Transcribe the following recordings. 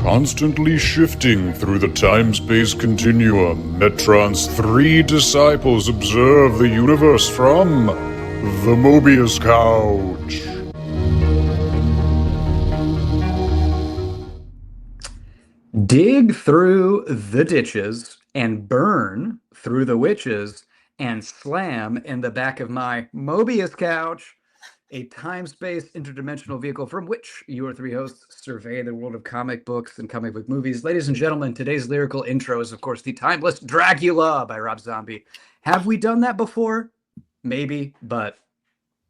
Constantly shifting through the time-space continuum, Metron's three disciples observe the universe from the Mobius Couch. Dig through the ditches and burn through the witches and slam in the back of my Mobius Couch, a time-space interdimensional vehicle from which your three hosts survey the world of comic books and comic book movies. Ladies and gentlemen, today's lyrical intro is, of course, the timeless Dracula by Rob Zombie. Have we done that before? Maybe, but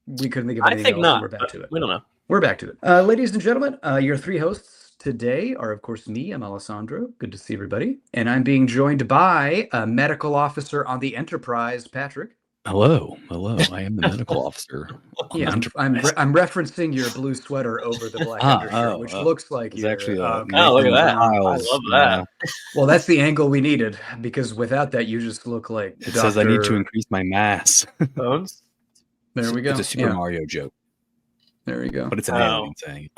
we couldn't think of anything else. Not, we're back to it. We don't know. We're back to it. Ladies and gentlemen, your three hosts today are, of course, me. I'm Alessandro. Good to see everybody. And I'm being joined by a medical officer on the Enterprise, Patrick. Hello. I am the medical officer. Yeah, I'm referencing your blue sweater over the black undershirt, which looks like it's actually look at that. I love that. Well, that's the angle we needed, because without that, you just look like it says I need to increase my mass. Bones? There we go. It's a Super Mario joke. There we go. But it's an alien saying.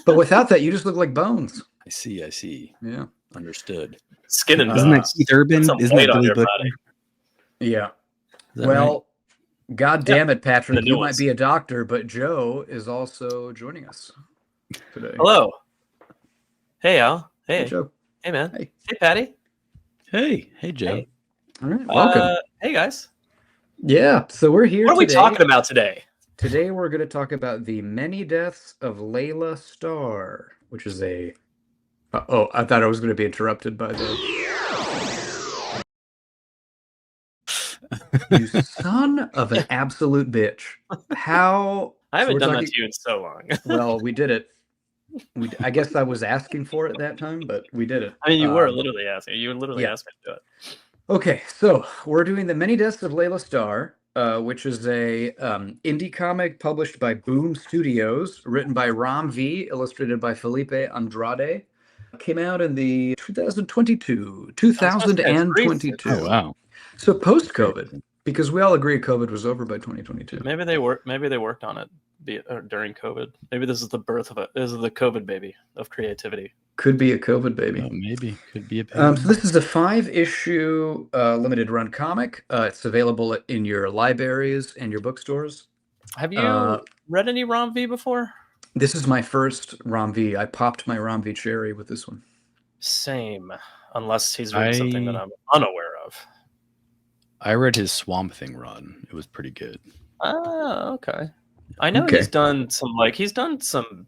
But without that, you just look like Bones. I see. Yeah. Understood. Skin and Isn't that Keith Urban? Isn't that Billy Butcher? Yeah. Well, right? God damn it, Patrick. You might be a doctor, but Joe is also joining us today. Hello. Hey, Al. Hey Joe. Hey, man. Hey, Patty. Hey, Joe. Hey. All right. Welcome. Hey, guys. Yeah. So we're here. What are we talking about today? Today we're going to talk about the many deaths of Laila Starr, which is a... oh, I thought I was going to be interrupted by the... You son of an absolute bitch. How... I haven't done that to you in so long. Well, we did it. I guess I was asking for it that time, but we did it. I mean, you were literally asking. You literally asked me to do it. Okay, so we're doing the many deaths of Laila Starr, which is a indie comic published by Boom Studios, written by Ram V, illustrated by Filipe Andrade. Came out in the 2022. Oh, wow. So post-COVID, because we all agree COVID was over by 2022. Maybe they worked on it during COVID. Maybe this is the birth of it. This is the COVID baby of creativity. Could be a COVID baby. Maybe. Could be a baby. So this is a 5-issue limited run comic. It's available in your libraries and your bookstores. Have you read any Ram V before? This is my first Ram V. I popped my Ram V cherry with this one. Same, unless he's reading something that I'm unaware of. I read his Swamp Thing run. It was pretty good. Oh, okay. I know he's done some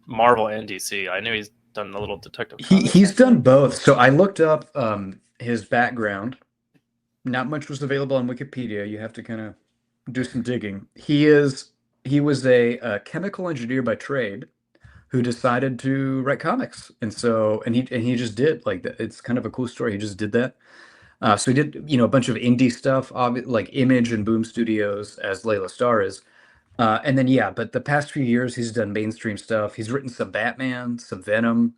Marvel and DC. I knew he's done a little detective. He's done both. So I looked up his background. Not much was available on Wikipedia. You have to kind of do some digging. He was a chemical engineer by trade who decided to write comics, and he just did like that. It's kind of a cool story. He just did that. So he did a bunch of indie stuff, like Image and Boom Studios, as Laila Starr is. And then, but the past few years, he's done mainstream stuff. He's written some Batman, some Venom,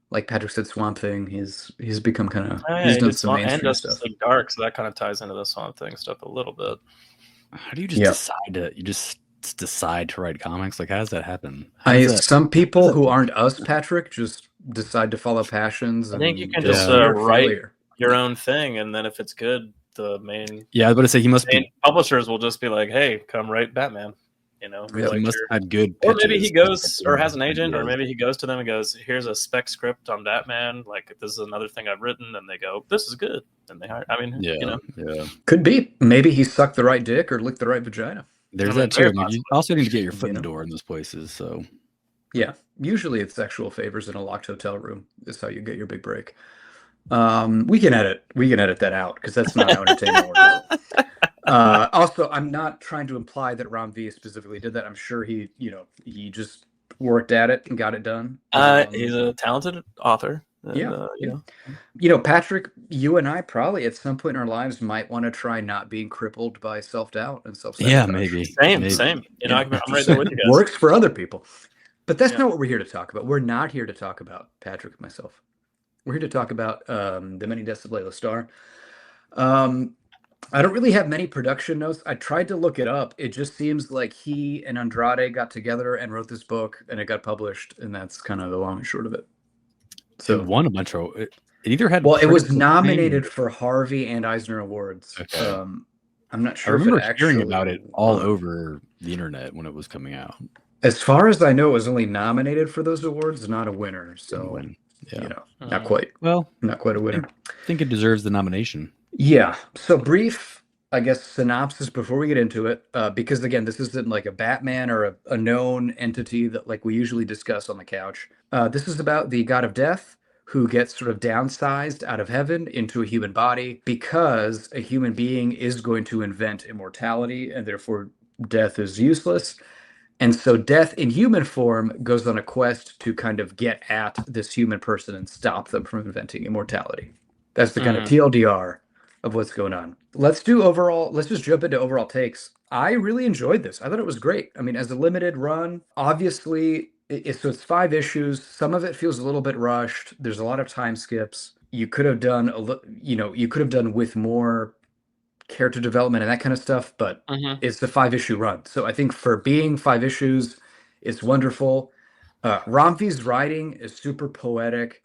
like Patrick said, Swamp Thing. He's become kind of, he's done some mainstream stuff. And Dark, so that kind of ties into the Swamp Thing stuff a little bit. How do you just decide to write comics? Like, how does that happen? Some people who aren't us, Patrick, just decide to follow passions. I think you can just write your own thing, and then if it's good, the main I was about to say publishers will just be like, "Hey, come write Batman." He must have had good pitches. Or maybe he goes or has an agent, or maybe he goes to them and goes, "Here's a spec script on Batman. Like, this is another thing I've written," and they go, "This is good," and they hire. I mean, could be. Maybe he sucked the right dick or licked the right vagina. There's that too. You also need to get your foot in the door in those places. So, usually it's sexual favors in a locked hotel room is how you get your big break. We can edit that out because that's not how entertainment works. Also, I'm not trying to imply that Ram V specifically did that. I'm sure he just worked at it and got it done. He's a talented author. And, Patrick, you and I probably at some point in our lives might want to try not being crippled by self-doubt and self-sabotage. Yeah, maybe. Same. I'm right there with you guys. Works for other people. But that's not what we're here to talk about. We're not here to talk about Patrick and myself. We're here to talk about the many deaths of Laila Starr. I don't really have many production notes. I tried to look it up. It just seems like he and Andrade got together and wrote this book, and it got published, and that's kind of the long and short of it. So it won a bunch of. It either had it was critical nominated acclaim- for Harvey and Eisner Awards. Okay. I'm not I sure if it remember actually hearing about it all won. over the internet when it was coming out. As far as I know, it was only nominated for those awards, not a winner. So, Win. Yeah. you know, not quite a winner. I think it deserves the nomination. Yeah. So brief, I guess, synopsis before we get into it, because again, this isn't like a Batman or a known entity that like we usually discuss on the couch. This is about the god of death who gets sort of downsized out of heaven into a human body because a human being is going to invent immortality and therefore death is useless. And so death in human form goes on a quest to kind of get at this human person and stop them from inventing immortality. That's the kind of TLDR of what's going on. Let's just jump into overall takes. I really enjoyed this. I thought it was great. I mean, as a limited run, obviously, it's 5 issues. Some of it feels a little bit rushed. There's a lot of time skips. You could have done with more character development and that kind of stuff, but it's the 5-issue run. So I think for being 5 issues, it's wonderful. Ramvi's writing is super poetic.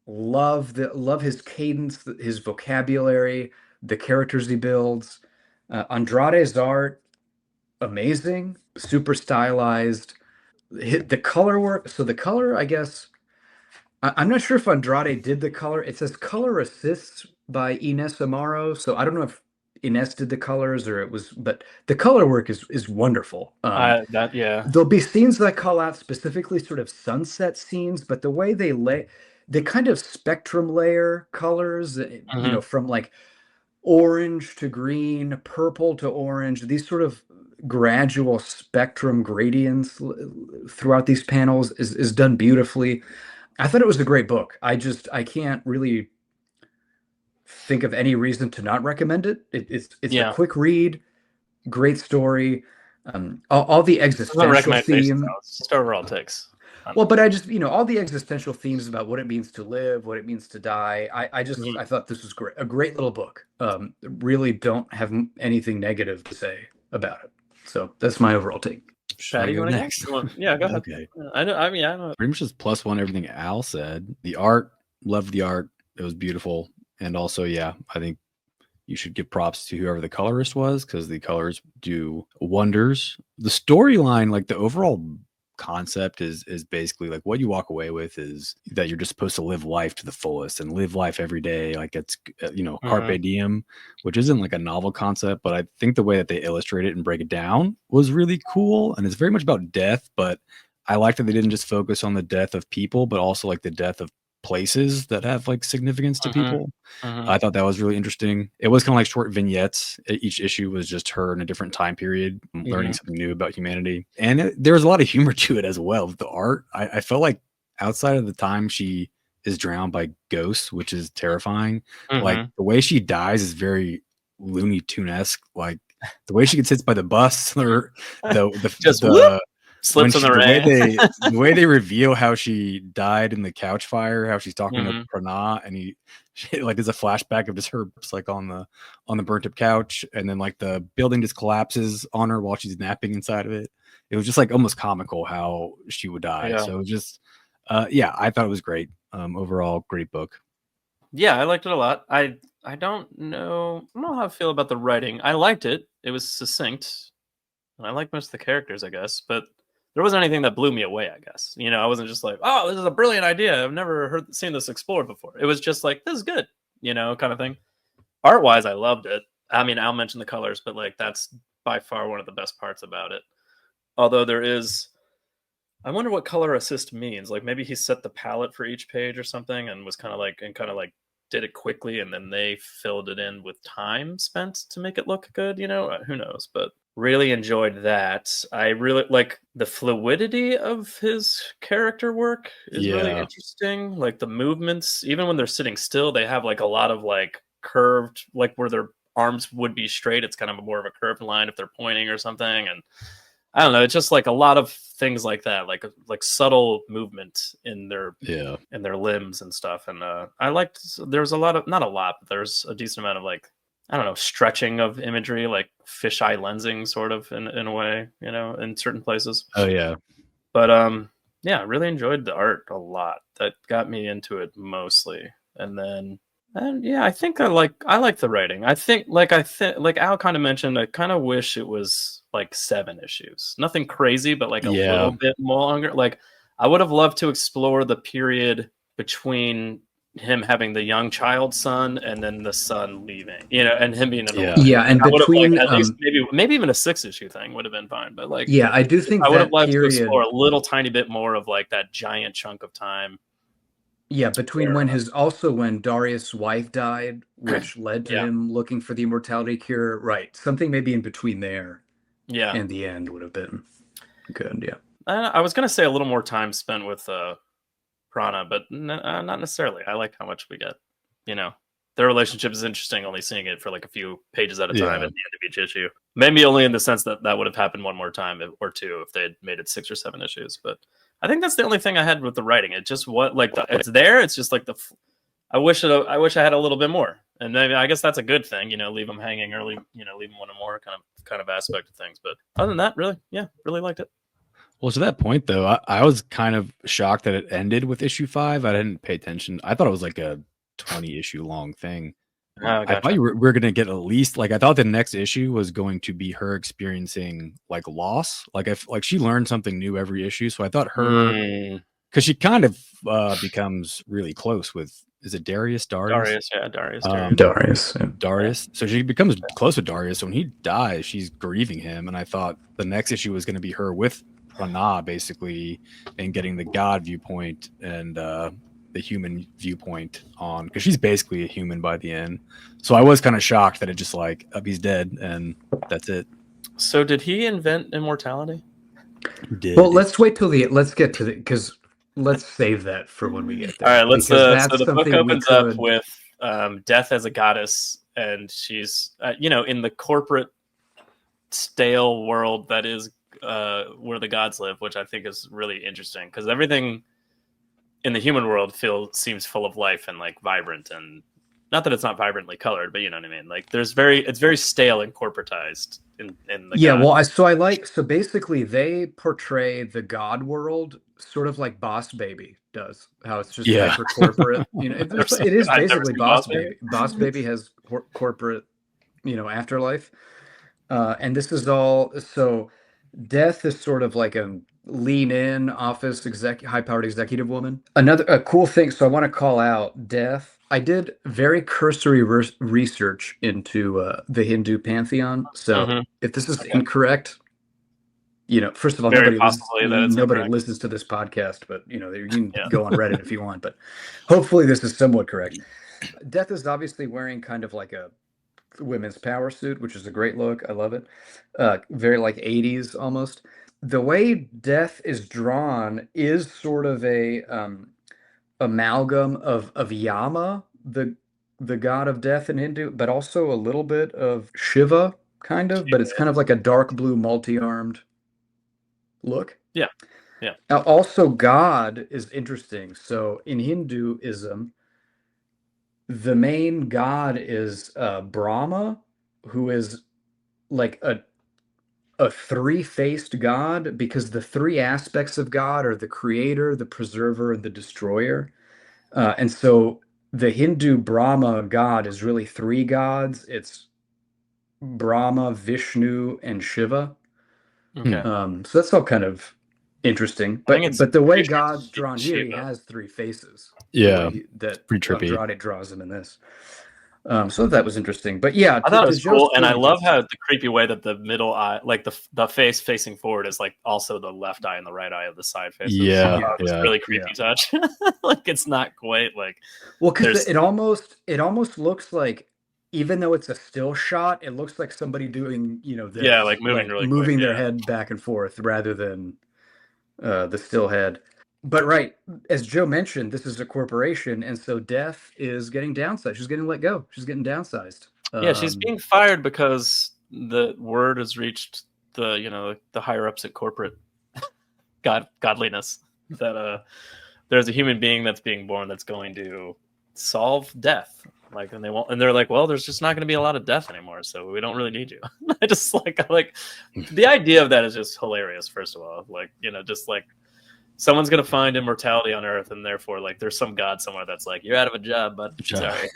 Love his cadence, his vocabulary, the characters he builds. Andrade's art, amazing, super stylized. The color work. So the color, I guess, I'm not sure if Andrade did the color. It says color assists by Ines Amaro. So I don't know if Ines did the colors or it was, but the color work is wonderful. There'll be scenes that I call out, specifically sort of sunset scenes, but the way they kind of spectrum layer colors, from like orange to green, purple to orange, these sort of gradual spectrum gradients throughout these panels is done beautifully. I thought it was a great book. I can't really think of any reason to not recommend it. It's a quick read, great story. All the existential themes. Just overall takes. Well, but I just, all the existential themes about what it means to live, what it means to die. I thought this was great. A great little book. Really don't have anything negative to say about it. So that's my overall take. Should I go next? Yeah, go ahead. Okay. I know. Pretty much just +1 everything Al said. The art, loved the art. It was beautiful. And also, I think you should give props to whoever the colorist was because the colors do wonders. The storyline, like the overall concept is basically like what you walk away with is that you're just supposed to live life to the fullest and live life every day. Like it's, carpe diem, which isn't like a novel concept, but I think the way that they illustrate it and break it down was really cool. And it's very much about death, but I like that they didn't just focus on the death of people, but also like the death of places that have like significance to people. I thought that was really interesting. It was kind of like short vignettes. Each issue was just her in a different time period, learning something new about humanity. And there was a lot of humor to it as well. The art, I felt like outside of the time she is drowned by ghosts, which is terrifying, like the way she dies is very Looney Tune-esque. Like the way she gets hit by the bus or the slips in the rain. The way they reveal how she died in the couch fire, how she's talking to Pranat, and she like there's a flashback of just her like on the burnt up couch, and then like the building just collapses on her while she's napping inside of it. It was just like almost comical how she would die. So it was just I thought it was great. Overall, great book. Yeah, I liked it a lot. I don't know how I feel about the writing. I liked it. It was succinct. And I like most of the characters, I guess, but there wasn't anything that blew me away, I guess. I wasn't just like, oh, this is a brilliant idea. I've never seen this explored before. It was just like, this is good, kind of thing. Art-wise, I loved it. I mean, I'll mention the colors, but like that's by far one of the best parts about it. Although I wonder what color assist means. Like maybe he set the palette for each page or something and was kind of like did it quickly and then they filled it in with time spent to make it look good. Who knows, but really enjoyed that. I really like the fluidity of his character work is really interesting. Like the movements, even when they're sitting still, they have like a lot of like curved, like where their arms would be straight. It's kind of more of a curved line if they're pointing or something. And I don't know. It's just like a lot of things like that, like subtle movement in their limbs and stuff. And I liked. There's a lot of not a lot, but there's a decent amount of like I don't know stretching of imagery, like fisheye lensing, sort of in a way, in certain places. Oh yeah. But really enjoyed the art a lot. that got me into it mostly. And yeah, I think I like the writing. I think like Al kind of mentioned, I kind of wish it was like 7 issues. Nothing crazy, but like a little bit more longer. Like I would have loved to explore the period between him having the young child son and then the son leaving, and him being an old man. Yeah, and I would have between at least maybe even a 6-issue thing would have been fine. But like, yeah, I do think I would have that liked period, to explore a little tiny bit more of like that giant chunk of time. Yeah, between when Darius' wife died, which led to him looking for the immortality cure. Right, something maybe in between there. Yeah, and the end would have been good. Yeah, I was gonna say a little more time spent with Prana, but not necessarily. I like how much we get. Their relationship is interesting. Only seeing it for like a few pages at a time at the end of each issue. Maybe only in the sense that would have happened one more time or two if they had made it 6 or 7 issues. But I think that's the only thing I had with the writing. It just it's there. It's just like I wish I had a little bit more. And maybe I guess that's a good thing. Leave them hanging early. Leave them one or more kind of aspect of things. But other than that, really liked it. Well, to that point, though, I was kind of shocked that it ended with issue 5. I didn't pay attention. I thought it was like a 20-issue long thing. Gotcha. I thought we're going to get at least I thought the next issue was going to be her experiencing like loss. Like she learned something new every issue. So I thought her, because she kind of becomes really close with, is it Darius? Darius. Darius. So she becomes close with Darius. So when he dies, she's grieving him. And I thought the next issue was going to be her with Prana, basically, and getting the God viewpoint and the human viewpoint on, because she's basically a human by the end. So I was kind of shocked that it just he's dead and that's it. So did he invent immortality? Well, let's wait till let's get to because let's save that for when we get there. All right, let's. So the book opens up with Death as a goddess, and she's in the corporate stale world that is where the gods live, which I think is really interesting because everything in the human world seems full of life and like vibrant, and not that it's not vibrantly colored, but you know what I mean. Like it's very stale and corporatized in the so basically they portray the god world sort of like Boss Baby does, how it's just hyper corporate. It is basically Boss Baby. Boss Baby has corporate, afterlife, and this is all. So Death is sort of like a lean in office high powered executive woman. A cool thing. So I want to call out Death. I did very cursory research into the Hindu pantheon. So if this is incorrect, first of all, nobody listens to this podcast, but you can go on Reddit if you want. But hopefully this is somewhat correct. Death is obviously wearing kind of like a women's power suit, which is a great look. I love it. Very like 80s almost. The way Death is drawn is sort of a amalgam of Yama, the god of death in Hindu, but also a little bit of Shiva, kind of. But it's kind of like a dark blue, multi-armed look. Yeah. Now, also, God is interesting. So in Hinduism, the main god is Brahma, who is like a 3-faced god, because the 3 aspects of God are the creator, the preserver, and the destroyer. And so the Hindu Brahma god is really 3 gods. It's Brahma, Vishnu, and Shiva. Okay. So that's all kind of interesting. But the way God's drawn here, he has 3 faces. Yeah, that pretty trippy. Andrade draws him in this. So that was interesting. But yeah, I thought it was cool, and I love how the creepy way that the middle eye, like the face facing forward, is like also the left eye and the right eye of the side faces. It's really creepy touch. Like it's not quite like because it almost looks like, even though it's a still shot, it looks like somebody doing this, like moving their head back and forth rather than the still head. But right, as Joe mentioned, this is a corporation, and so Death is getting downsized. She's getting let go. She's getting downsized. She's being fired because the word has reached the higher ups at corporate godliness that there's a human being that's being born that's going to solve death. And they won't, and they're like, well, there's just not going to be a lot of death anymore, so we don't really need you. I just like the idea of that is just hilarious. First of all, just like someone's gonna find immortality on Earth, and therefore, like, there's some god somewhere that's like, you're out of a job, but sorry.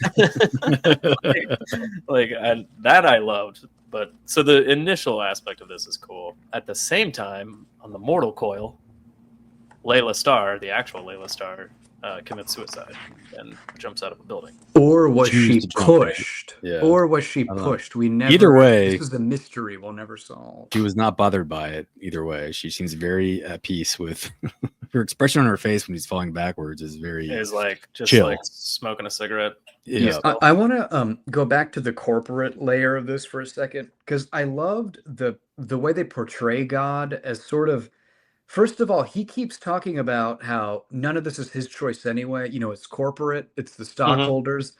And that I loved. But so the initial aspect of this is cool. At the same time, on the mortal coil, Laila Starr, the actual Laila Starr, commits suicide and jumps out of a building. Or was Choose she to jump in. pushed? Yeah. Or was she don't know. pushed? We never. Either way- this is a mystery we'll never solve. She was not bothered by it either way. She seems very at peace with her expression on her face when he's falling backwards is very Is like just chill. like smoking a cigarette. Yeah. I want to go back to the corporate layer of this for a second, because I loved the way they portray God as sort of, first of all, he keeps talking about how none of this is his choice anyway. It's corporate, it's the stockholders.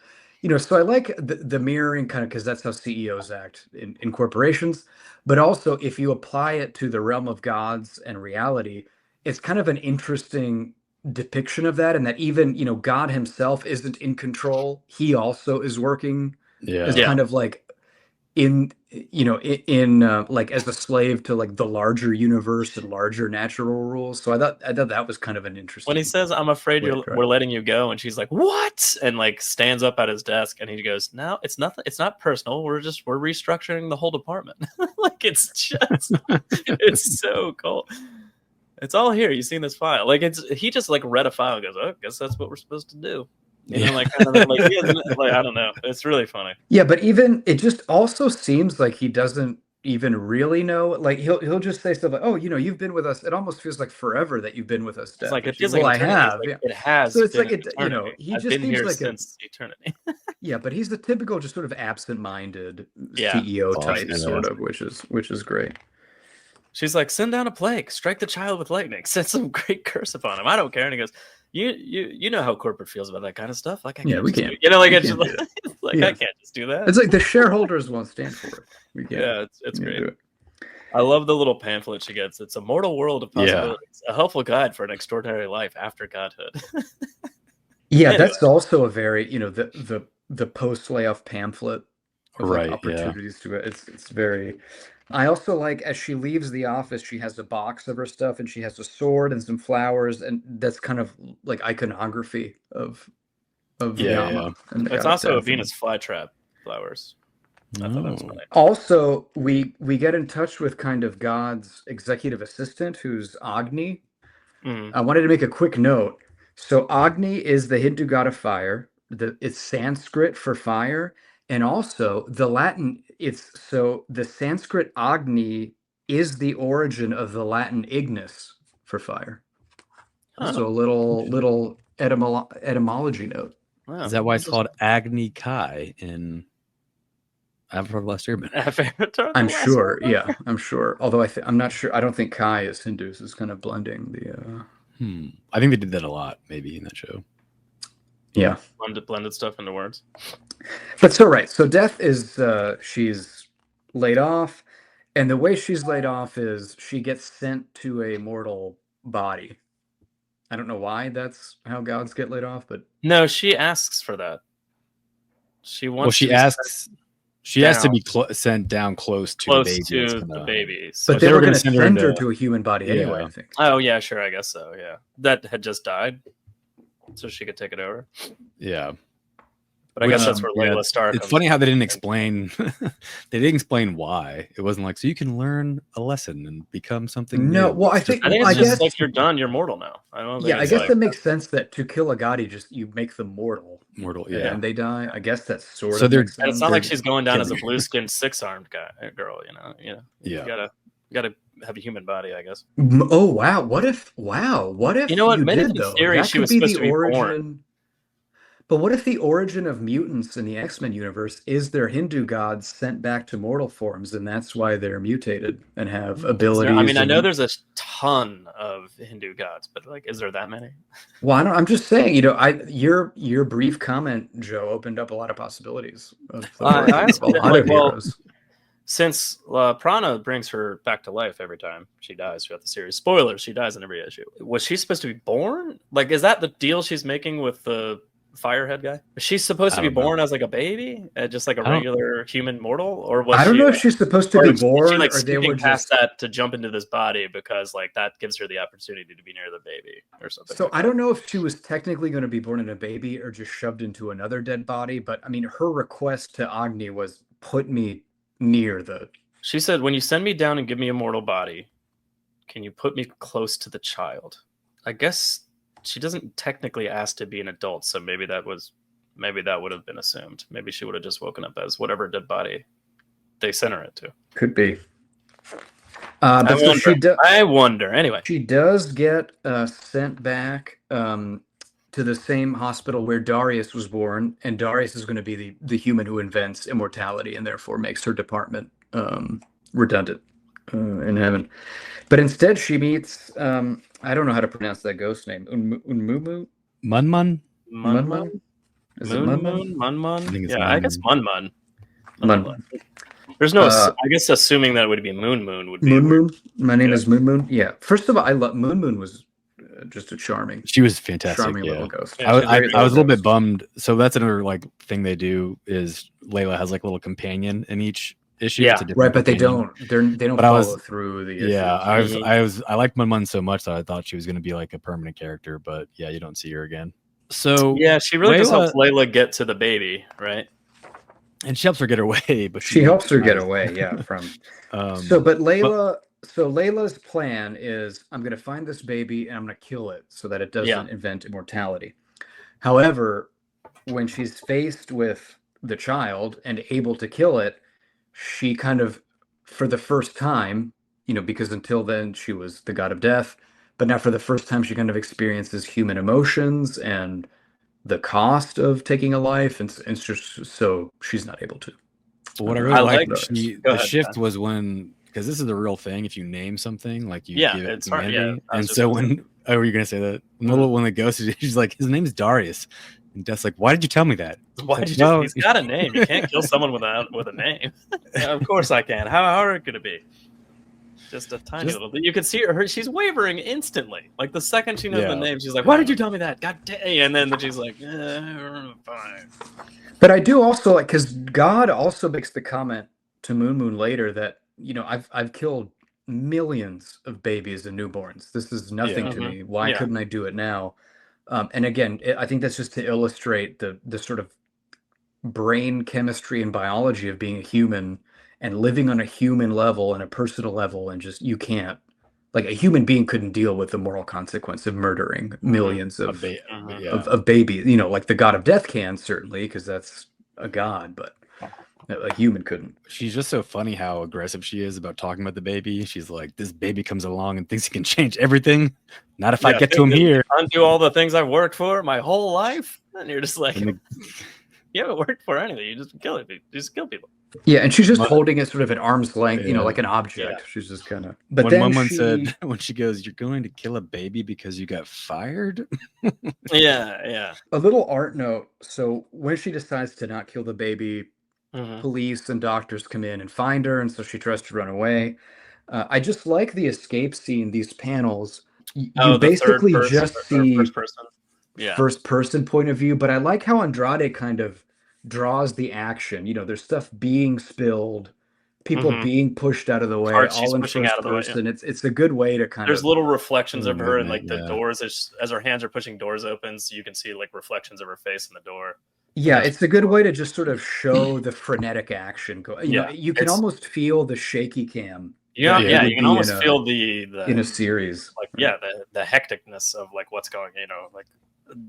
So I like the mirroring kind of, because that's how CEOs act in corporations. But also, if you apply it to the realm of gods and reality, it's kind of an interesting depiction of that, and that even God himself isn't in control. He also is working as Yeah. kind of like in like as a slave to like the larger universe and larger natural rules. So I thought that was kind of an interesting. When he says, "I'm afraid way to try we're it. letting you go," and she's like, "What?" and like stands up at his desk, and he goes, "No, it's nothing. It's not personal. We're restructuring the whole department." Like it's just, it's so cool. It's all here. You've seen this file. Like he just like read a file and goes, "Oh, I guess that's what we're supposed to do." Like kind of like, like I don't know. It's really funny. Yeah, but even it just also seems like he doesn't even really know. Like he'll just say stuff like, "Oh, you've been with us." It almost feels like forever that you've been with us. It's like it Steph. feels Well, like I eternity. have. Like, Yeah. it has. So it's been like eternity. he I've just been seems here like since eternity. yeah, but he's the typical just sort of absent-minded Yeah. CEO Boss, type, yeah. sort of, which is great. She's like, "Send down a plague, strike the child with lightning, set some great curse upon him. I don't care." And he goes, "You know how corporate feels about that kind of stuff. Like I Yeah, can't we just can't. do, like we it's can't just do like, that. like Yeah. I can't just do that." It's like the shareholders won't stand for it. We can't. Yeah, it's we can't great. do it. I love the little pamphlet she gets. It's a mortal world of Yeah. possibilities, a helpful guide for an extraordinary life after godhood. Yeah, Anyway. that's also a very the post layoff pamphlet of Right, like yeah. opportunities to it. It's very. I also like, as she leaves the office, she has a box of her stuff, and she has a sword and some flowers, and that's kind of like iconography of Yeah, Yama. yeah. And the It's god also a death. Venus flytrap flowers. I thought that was Oh. funny. Also, we get in touch with kind of God's executive assistant, who's Agni. Mhm. I wanted to make a quick note. So Agni is the Hindu god of fire. It's Sanskrit for fire, and also the Latin. The Sanskrit Agni is the origin of the Latin Ignis for fire. Huh. So a little etymology note. Wow. Is that why it's called Agni Kai in Avatar: The Last Airbender? Avatar: The I'm Last sure. Airbender? Yeah, I'm sure. Although I'm not sure. I don't think Kai is Hindu. So it's kind of blending the. I think they did that a lot, maybe in that show. Yeah. Blended stuff into words. But so right. So Death is she's laid off, and the way she's laid off is she gets sent to a mortal body. I don't know why that's how gods get laid off, but No, she asks for that. She wants. Well, she to be asks. She has to down. be sent down close to close the baby. that's to gonna- the baby. but So they they were were going gonna to send send her her into- to a human body anyway. Yeah. I think. oh yeah, sure, I guess so. Yeah, that had just died, so she could take it over. Yeah. But I guess that's Um, where yeah, Laila Starr. It's comes funny in. how they didn't explain. They didn't explain why. It wasn't like, so you can learn a lesson and become something No, new. well, I It's just think- I think I it's just guess- like you're done. You're mortal now. I don't. Think Yeah, I it's guess like, that makes sense that to kill a god, you make them mortal, mortal. and Yeah. then they die. I guess that's sort So of. they're- makes and it's sense. not like they're she's going down as a killing- blue-skinned six-armed girl. You know. Yeah. You gotta have a human body, I guess. Oh wow! What if? Wow! What if You know what? Maybe did in though? theory That she could was be supposed the to be born. origin. But what if the origin of mutants in the X-Men universe is their Hindu gods sent back to mortal forms, and that's why they're mutated and have abilities? I mean, I know and- there's a ton of Hindu gods, but like, is there that many? Well, I'm just saying. Your brief comment, Joe, opened up a lot of possibilities of the I origin of a see that, lot like, of well, heroes. Since Prana brings her back to life every time she dies throughout the series. Spoilers: she dies in every issue. Was she supposed to be born? Like, is that the deal she's making with the firehead guy? Was she supposed to be born as like a baby, just like a regular human mortal, or was I don't she, know if she's supposed to be born, like or they were past just that to jump into this body because like that gives her the opportunity to be near the baby or something. So like I that. don't know if she was technically going to be born in a baby or just shoved into another dead body, but I mean, her request to Agni was put me near the. She said, "When you send me down and give me a mortal body, can you put me close to the child?" I guess she doesn't technically ask to be an adult, so maybe that would have been assumed. Maybe she would have just woken up as whatever dead body they sent her into. Could be. But so I wonder. Anyway, she does get sent back to the same hospital where Darius was born, and Darius is going to be the human who invents immortality and therefore makes her department redundant in heaven. But instead, she meets I don't know how to pronounce that ghost name. Unmumu? Munmun? Munmun? Is it Munmun? Munmun? I think it's Yeah, I guess Munmun. Munmun. There's no. I guess assuming that would be Moon would be Moon. My name is Moon. Yeah. First of all, I love Moon was just a charming. She was fantastic. Charming little ghost. I was a little bit bummed. So that's another like thing they do is Layla has like a little companion in each issue. Yeah, right. But they don't follow through the issues. Yeah, I liked Mun so much that I thought she was going to be like a permanent character, but yeah, you don't see her again. So yeah, she really just helps Layla get to the baby, right? And she helps her get away, but she helps her get away. Yeah, from. So Layla's plan is, I'm going to find this baby and I'm going to kill it so that it doesn't invent immortality. However, when she's faced with the child and able to kill it, she kind of, for the first time, because until then she was the god of death, but now for the first time she kind of experiences human emotions and the cost of taking a life, and just so she's not able to. What I really liked the shift was when, because this is the real thing, if you name something, like you give it humanity. And so when, were you going to say that? When the ghost is, she's like, his name is Darius. And Death's like, why did you tell me that? Why did you? He's got a name. You can't kill someone with a name. Yeah, of course I can. How hard could it be? Just a tiny little. You could see her. She's wavering instantly. Like the second she knows the name, she's like, "Why did you tell me that? God damn!" And then she's like, "Fine." But I do also like, because God also makes the comment to Moon later that I've killed millions of babies and newborns. This is nothing to me. Why couldn't I do it now? And again, I think that's just to illustrate the sort of brain chemistry and biology of being a human and living on a human level and a personal level, and just you can't, like, a human being couldn't deal with the moral consequence of murdering millions of babies. Like the god of death can, certainly, because that's a god, but a human couldn't. She's just so funny how aggressive she is about talking about the baby. She's like, this baby comes along and thinks he can change everything. Not if I get to him here. Undo all the things I've worked for my whole life. And you're just like, you haven't worked for anything. You just kill it. You just kill people. Yeah, and she's just holding it sort of at arm's length, like an object. Yeah. She's just kind of. But then Mum said, when she goes, "You're going to kill a baby because you got fired." Yeah. A little art note. So when she decides to not kill the baby, police and doctors come in and find her, and so she tries to run away. I just like the escape scene. These panels, you basically just see first person point of view. But I like how Andrade kind of draws the action. There's stuff being spilled, people being pushed out of the way, all in first person. It's a good way to kind of. There's little reflections of her in like the doors as her hands are pushing doors open, so you can see like reflections of her face in the door. Yeah, it's a good way to just sort of show the frenetic action. You can almost feel the shaky cam. Yeah, you can almost feel the in a series. Like the hecticness of like what's going. Like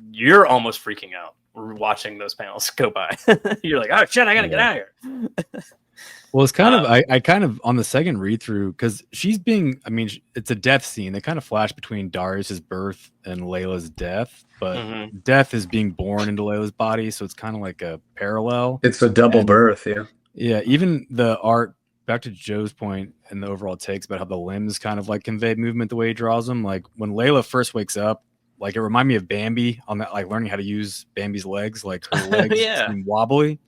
you're almost freaking out watching those panels go by. You're like, oh shit, I gotta get out of here. Well, it's kind of I kind of on the second read through, because she's being, it's a death scene. They kind of flash between Darius's birth and Layla's death, but death is being born into Layla's body, so it's kind of like a parallel. It's a double birth, yeah. Even the art, back to Joe's point and the overall takes about how the limbs kind of like convey movement the way he draws them. Like when Layla first wakes up, like it reminded me of Bambi on that, like learning how to use Bambi's legs, like her legs seem wobbly.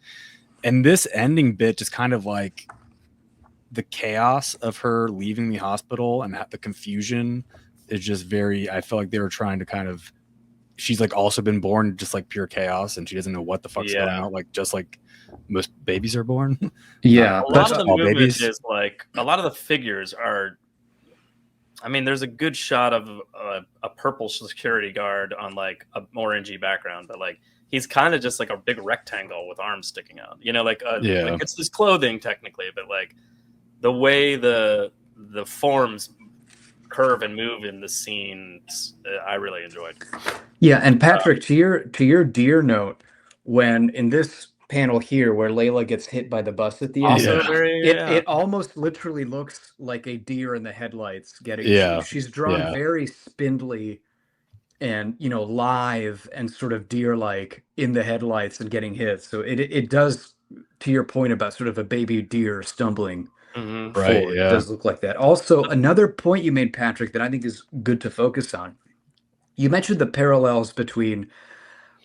And this ending bit just kind of like the chaos of her leaving the hospital and the confusion is just very, I felt like they were trying to kind of she's like also been born just like pure chaos, and she doesn't know what the fuck's going on, like just like most babies are born. Yeah, A lot of the all movement babies. is like a lot of the figures are. I mean, there's a good shot of a purple security guard on like a orangey background, but like he's kind of just like a big rectangle with arms sticking out. You know, like it's his clothing technically, but like the way the forms curve and move in the scenes, I really enjoyed. Yeah, and Patrick, to your deer note, when in this panel here where Layla gets hit by the bus at the end, Also, it almost literally looks like a deer in the headlights getting. She's drawn very spindly and live and sort of deer-like in the headlights and getting hit. So it does, to your point about sort of a baby deer stumbling Mm-hmm. forward, it does look like that. Also, another point you made, Patrick, that I think is good to focus on. You mentioned the parallels between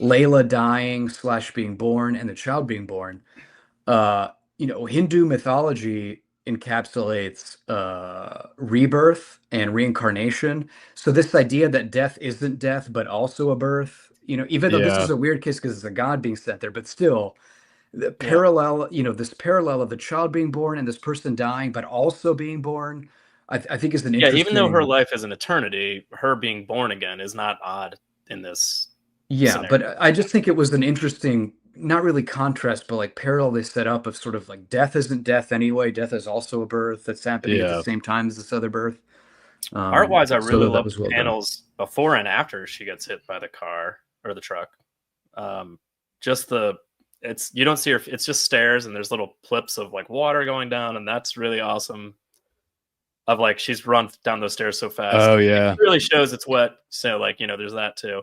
Layla dying / being born and the child being born. Hindu mythology encapsulates rebirth and reincarnation. So this idea that death isn't death, but also a birth, even though this is a weird case because it's a god being sent there, but still the parallel, this parallel of the child being born and this person dying, but also being born, I think is an interesting. Even though her life is an eternity, her being born again is not odd in this. Yeah, scenario. but I just think it was an interesting, not really contrast, but like parallel they set up of sort of like death isn't death anyway. Death is also a birth that's happening at the same time as this other birth. Art-wise, I really love the well panels before and after she gets hit by the car or the truck. You don't see her. It's just stairs and there's little clips of like water going down, and that's really awesome. Of like she's run down those stairs so fast. Oh yeah, it really shows it's wet. So like there's that too.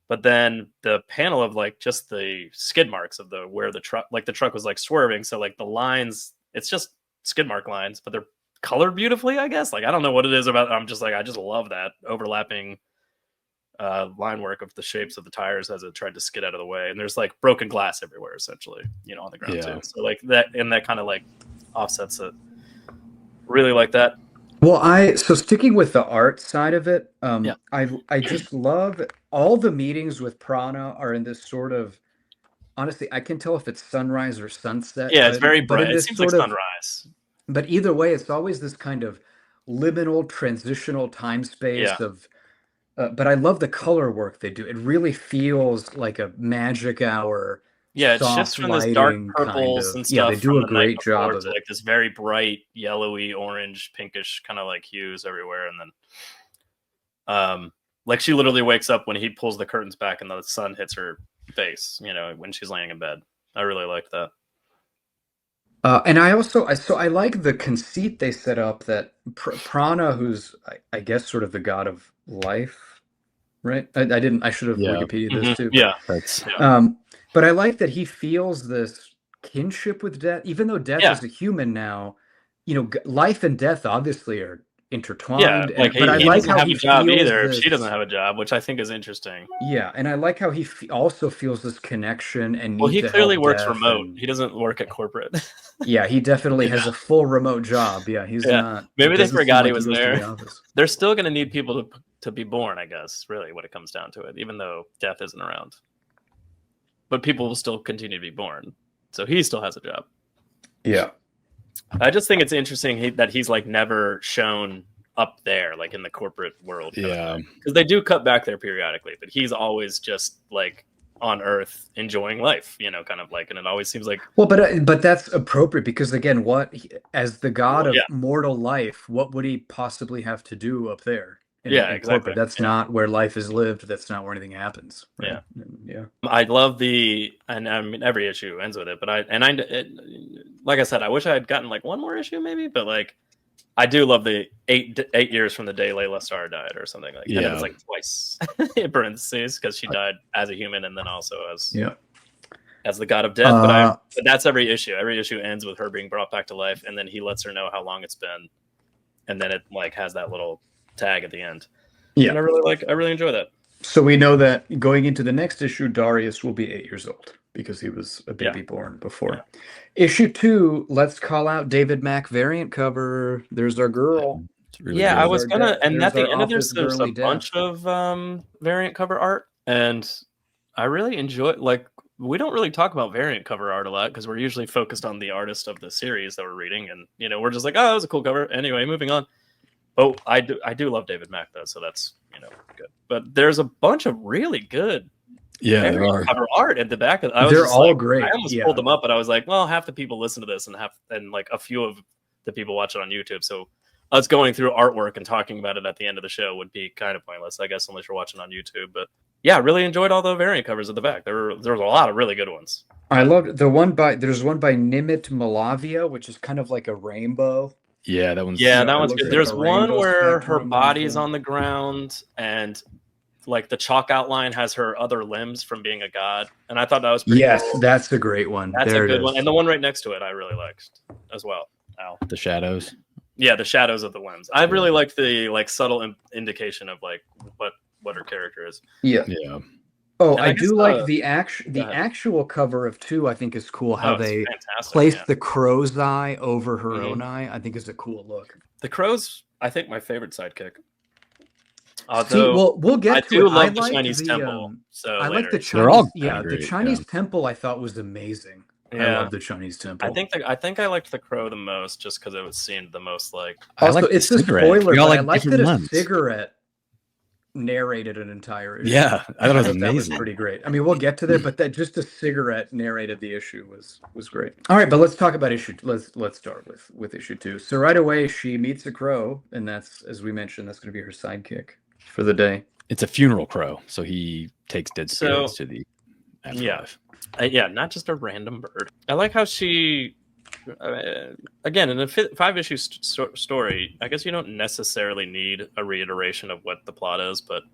But then the panel of like just the skid marks of where the truck was like swerving. So like the lines, it's just skid mark lines, but they're colored beautifully, I guess. Like I don't know what it is about. I'm just like I just love that overlapping line work of the shapes of the tires as it tried to skid out of the way. And there's like broken glass everywhere, essentially, on the ground too. So like that, and that kind of like offsets it. Really like that. Well, so sticking with the art side of it, I just love all the meetings with Prana are in this sort of, honestly, I can tell if it's sunrise or sunset. Yeah, it's very bright. It seems like sunrise. But either way, it's always this kind of liminal, transitional time space of. But I love the color work they do. It really feels like a magic hour. Yeah, it shifts from this dark purples and stuff. Yeah, they do a great job of it. Like this very bright, yellowy, orange, pinkish kind of like hues everywhere, and then, like she literally wakes up when he pulls the curtains back and the sun hits her face. When she's laying in bed. I really liked that. And I like the conceit they set up that Prana, who's I guess sort of the god of life, right? I should have Wikipedia this too. But I like that he feels this kinship with death, even though death is a human now. Life and death obviously are intertwined. Yeah, like but I like how he feels job either. This, she doesn't have a job, which I think is interesting. Yeah, and I like how he also feels this connection and. Well, he clearly works remote. He doesn't work at corporate. Yeah, he definitely has a full remote job. Yeah, he's not. Maybe they forgot he was there. They're still going to need people to be born, I guess. Really, what it comes down to it, even though death isn't around. But people will still continue to be born, so he still has a job. Yeah, I just think it's interesting that he's like never shown up there, like in the corporate world. Yeah, because they do cut back there periodically, but he's always just like on Earth enjoying life, kind of like, and it always seems like. Well, but that's appropriate because again, as the god of mortal life, what would he possibly have to do up there? Exactly. That's not where life is lived. That's not where anything happens. Right? Yeah. I love and I mean every issue ends with it, but like I said, I wish I had gotten like one more issue maybe, but like I do love the 8 years from the day Laila Starr died or something like that. And it was like twice in parentheses because she died as a human and then also as the god of death. But that's every issue. Every issue ends with her being brought back to life, and then he lets her know how long it's been, and then it like has that little tag at the end. And I really enjoy that. So we know that going into the next issue, Darius will be 8 years old because he was a baby born before. Issue 2, let's call out David Mack variant cover. There's our girl. Really I was gonna, and at the end of there's a bunch of variant cover art. And I really enjoy, like, we don't really talk about variant cover art a lot because we're usually focused on the artist of the series that we're reading, and we're just like, oh, that was a cool cover. Anyway, moving on. Oh, I do love David Mack though, so that's good. But there's a bunch of really good there are. cover art at the back of. They're all great. I almost pulled them up, but I was like, well, half the people listen to this, and like a few of the people watch it on YouTube. So us going through artwork and talking about it at the end of the show would be kind of pointless, I guess, unless you're watching on YouTube. But yeah, really enjoyed all the variant covers at the back. There's a lot of really good ones. I loved there's one by Nimit Malavia, which is kind of like a rainbow. Yeah, that one's good. like There's a one rainbow where her spectrum body's and, on the ground and like the chalk outline has her other limbs from being a god, and I thought that was pretty cool. That's a great one. That's a good one, and the one right next to it I really liked as well. The shadows. Yeah, the shadows of the limbs. I really liked the subtle indication of like what her character is. Yeah. Oh, I do like the actual cover of 2. I think is cool. How they placed the crow's eye over her own eye. I think is a cool look. The crow's, I think, my favorite sidekick. Although, we'll get to it. I love the Chinese temple. So I like the Chinese. They're all the Chinese temple. I thought was amazing. I love the Chinese temple. I think I liked the crow the most just because it seemed the most like. Also, it's a spoiler, but I like that a cigarette narrated an entire issue. Yeah, I thought it was amazing. That was pretty great. I mean, we'll get to that, but that just a cigarette narrated the issue was great. All right, but let's talk about issue. Let's start with issue 2. So right away, she meets a crow, and that's, as we mentioned, that's going to be her sidekick for the day. It's a funeral crow, so he takes dead spirits to the afterlife. Not just a random bird. I like how she. Again, in a 5-issue story, I guess you don't necessarily need a reiteration of what the plot is, but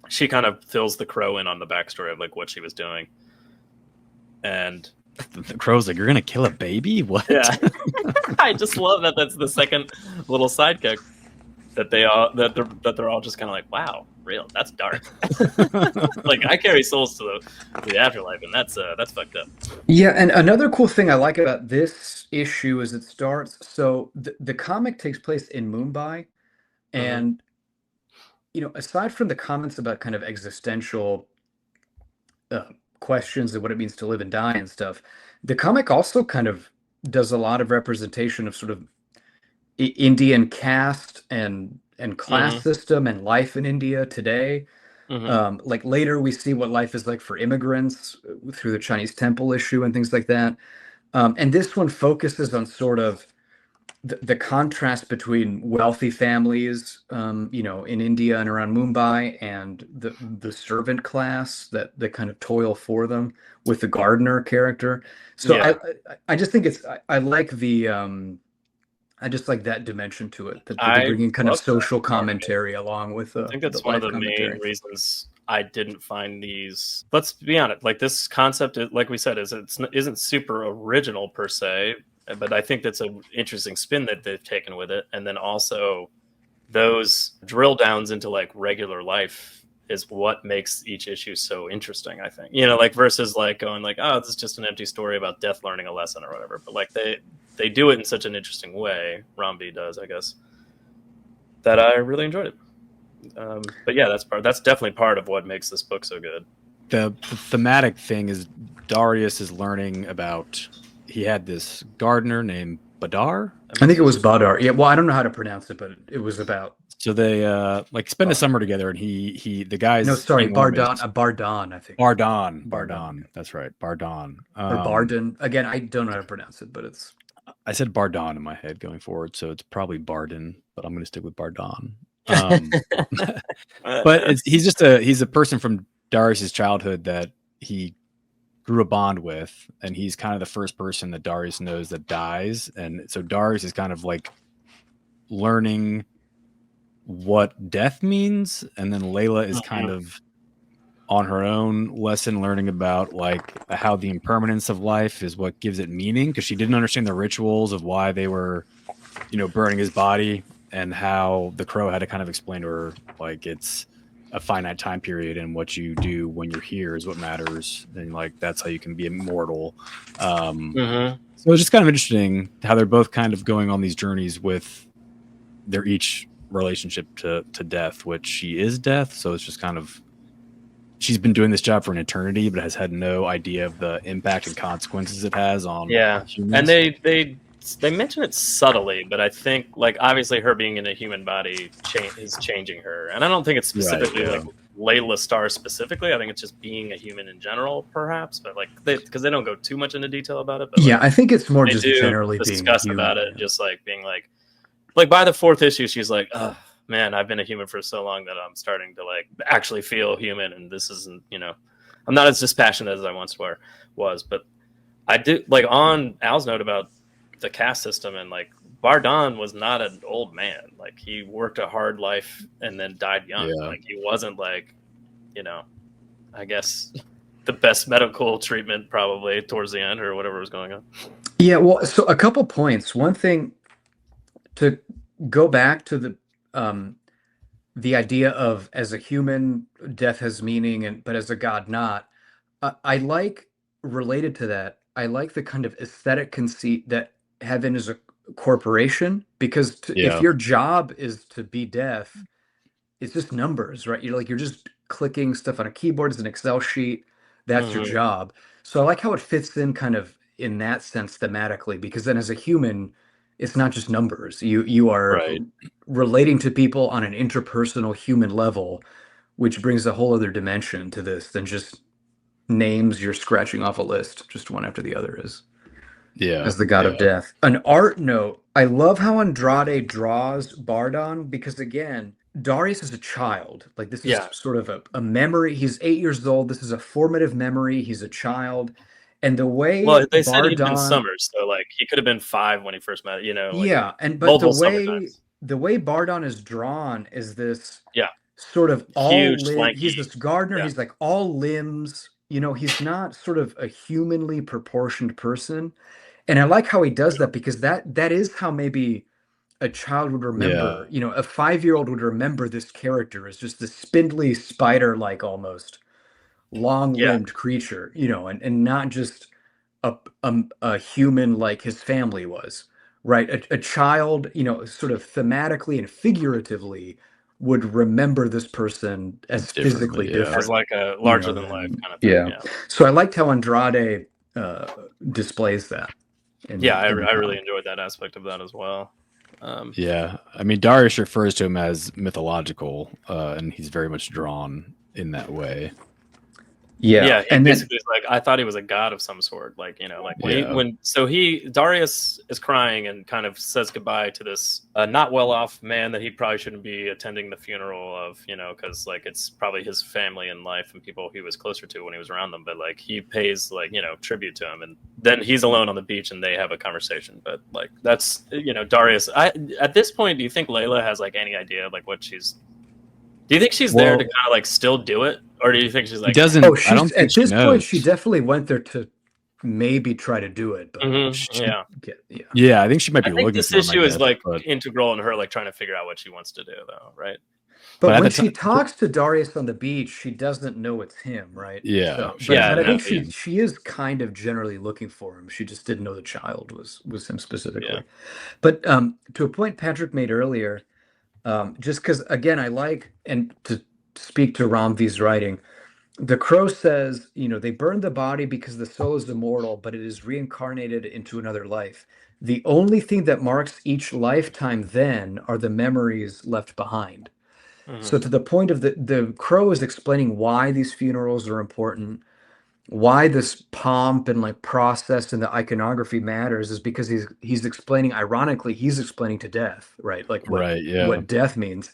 she kind of fills the crow in on the backstory of like what she was doing. And the crow's like, "You're gonna kill a baby? What?" Yeah, I just love that. That's the second little sidekick that they're all just kind of like, "Wow, real? That's dark." Like I carry souls to the afterlife, and that's fucked up. Yeah, and another cool thing I like about this issue is it starts. So the comic takes place in Mumbai, and aside from the comments about kind of existential questions of what it means to live and die and stuff, the comic also kind of does a lot of representation of sort of Indian caste and class system and life in India today. Like later we see what life is like for immigrants through the Chinese temple issue and things like that. And this one focuses on sort of the contrast between wealthy families, in India and around Mumbai, and the servant class that kind of toil for them with the gardener character. So I just think I like I just like that dimension to it, that they're bringing kind of social commentary along with. I think that's one of the main reasons I didn't find these. Let's be honest, like this concept, like we said, isn't super original per se, but I think that's an interesting spin that they've taken with it, and then also those drill downs into like regular life is what makes each issue so interesting. I think like versus like going like, oh, this is just an empty story about death learning a lesson or whatever, but like they do it in such an interesting way. Rambi does, I guess, that I really enjoyed it. But yeah, that's definitely part of what makes this book so good. The thematic thing is Darius is learning about. He had this gardener named Badar. I think it was Badar. Yeah, well, I don't know how to pronounce it, but it was about. So they spend a summer together, and the guys. No, sorry, Bardan. Bardan, I think. Bardan. That's right, Bardan. Or Barden. Again, I don't know how to pronounce it, but it's. I said Bardan in my head going forward, so it's probably Barden, but I'm going to stick with Bardan. But he's a person from Darius's childhood that he grew a bond with, and he's kind of the first person that Darius knows that dies, and so Darius is kind of like learning what death means, and then Laila is kind of on her own lesson, learning about like how the impermanence of life is what gives it meaning, because she didn't understand the rituals of why they were, burning his body, and how the crow had to kind of explain to her like it's a finite time period, and what you do when you're here is what matters, and like that's how you can be immortal. So it's just kind of interesting how they're both kind of going on these journeys with their each relationship to death, which she is death, so it's just kind of she's been doing this job for an eternity, but has had no idea of the impact and consequences it has on humans. And they mention it subtly, but I think like obviously her being in a human body is changing her, and I don't think it's specifically like Laila Starr specifically. I think it's just being a human in general, perhaps. But like because they don't go too much into detail about it. But yeah, like, I think it's more just generally being discuss human, about it, just like being like by the 4th issue, she's like, oh man, I've been a human for so long that I'm starting to like actually feel human, and this isn't, I'm not as dispassionate as I once was, but I do like on Al's note about the caste system, and like Bardon was not an old man. Like he worked a hard life and then died young. Yeah. Like he wasn't like, I guess the best medical treatment probably towards the end or whatever was going on. Yeah, well, so a couple points. One thing to go back to the idea of as a human, death has meaning, but as a god, not. I like related to that. I like the kind of aesthetic conceit that heaven is a corporation, because if your job is to be death, it's just numbers, right? You're just clicking stuff on a keyboard. It's an Excel sheet. That's your job. So I like how it fits in kind of in that sense thematically, because then as a human, it's not just numbers. You are relating to people on an interpersonal human level, which brings a whole other dimension to this than just names you're scratching off a list, just one after the other is. Yeah. As the god of death. An art note, I love how Andrade draws Bardon, because again, Darius is a child. Like this is sort of a memory. He's 8 years old. This is a formative memory. He's a child. And the way they said he'd been summers, so like he could have been 5 when he first met, like, but the way Bardon is drawn is this sort of huge, he's this gardener, he's like all limbs, he's not sort of a humanly proportioned person. And I like how he does that, because that is how maybe a child would remember, a 5-year-old would remember this character as just this spindly spider-like almost long-limbed creature, and not just a human like his family was, right? A child, sort of thematically and figuratively would remember this person as physically different. As like a larger than life kind of thing. Yeah. So I liked how Andrade displays that. I really enjoyed that aspect of that as well. I mean, Darius refers to him as mythological, and he's very much drawn in that way. He basically is like, I thought he was a god of some sort, like Darius is crying and kind of says goodbye to this not well off man that he probably shouldn't be attending the funeral of, because like it's probably his family and life and people he was closer to when he was around them, but like he pays like tribute to him, and then he's alone on the beach and they have a conversation. But like that's Darius. At this point, do you think Laila has like any idea like what she's? Do you think she's there to kind of like still do it, or do you think she's like doesn't? I don't think at this point she definitely went there to maybe try to do it, but I think she might be looking. This issue is like integral in her like trying to figure out what she wants to do, though, right? But when she talks to Darius on the beach, she doesn't know it's him, right? But I think she is kind of generally looking for him. She just didn't know the child was him specifically. But to a point Patrick made earlier. Just because, again, I like, and to speak to Ramvi's writing, the Crow says, they burn the body because the soul is immortal, but it is reincarnated into another life. The only thing that marks each lifetime then are the memories left behind. So to the point of the Crow is explaining why these funerals are important, why this pomp and like process and the iconography matters, is because he's explaining, ironically, he's explaining to death, right? Like what death means.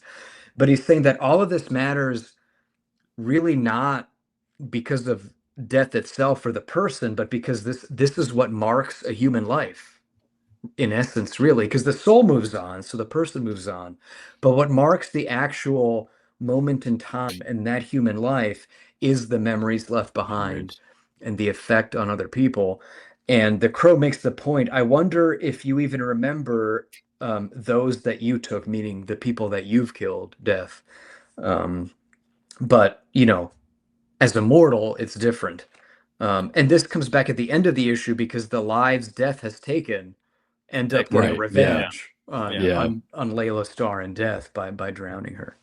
But he's saying that all of this matters really not because of death itself or the person, but because this is what marks a human life in essence, really, because the soul moves on, so the person moves on. But what marks the actual moment in time and that human life is the memories left behind and the effect on other people. And the Crow makes the point, I wonder if you even remember those that you took, meaning the people that you've killed, death. But, as a mortal, it's different. And this comes back at the end of the issue, because the lives death has taken end up getting revenge on Laila Starr and death by drowning her.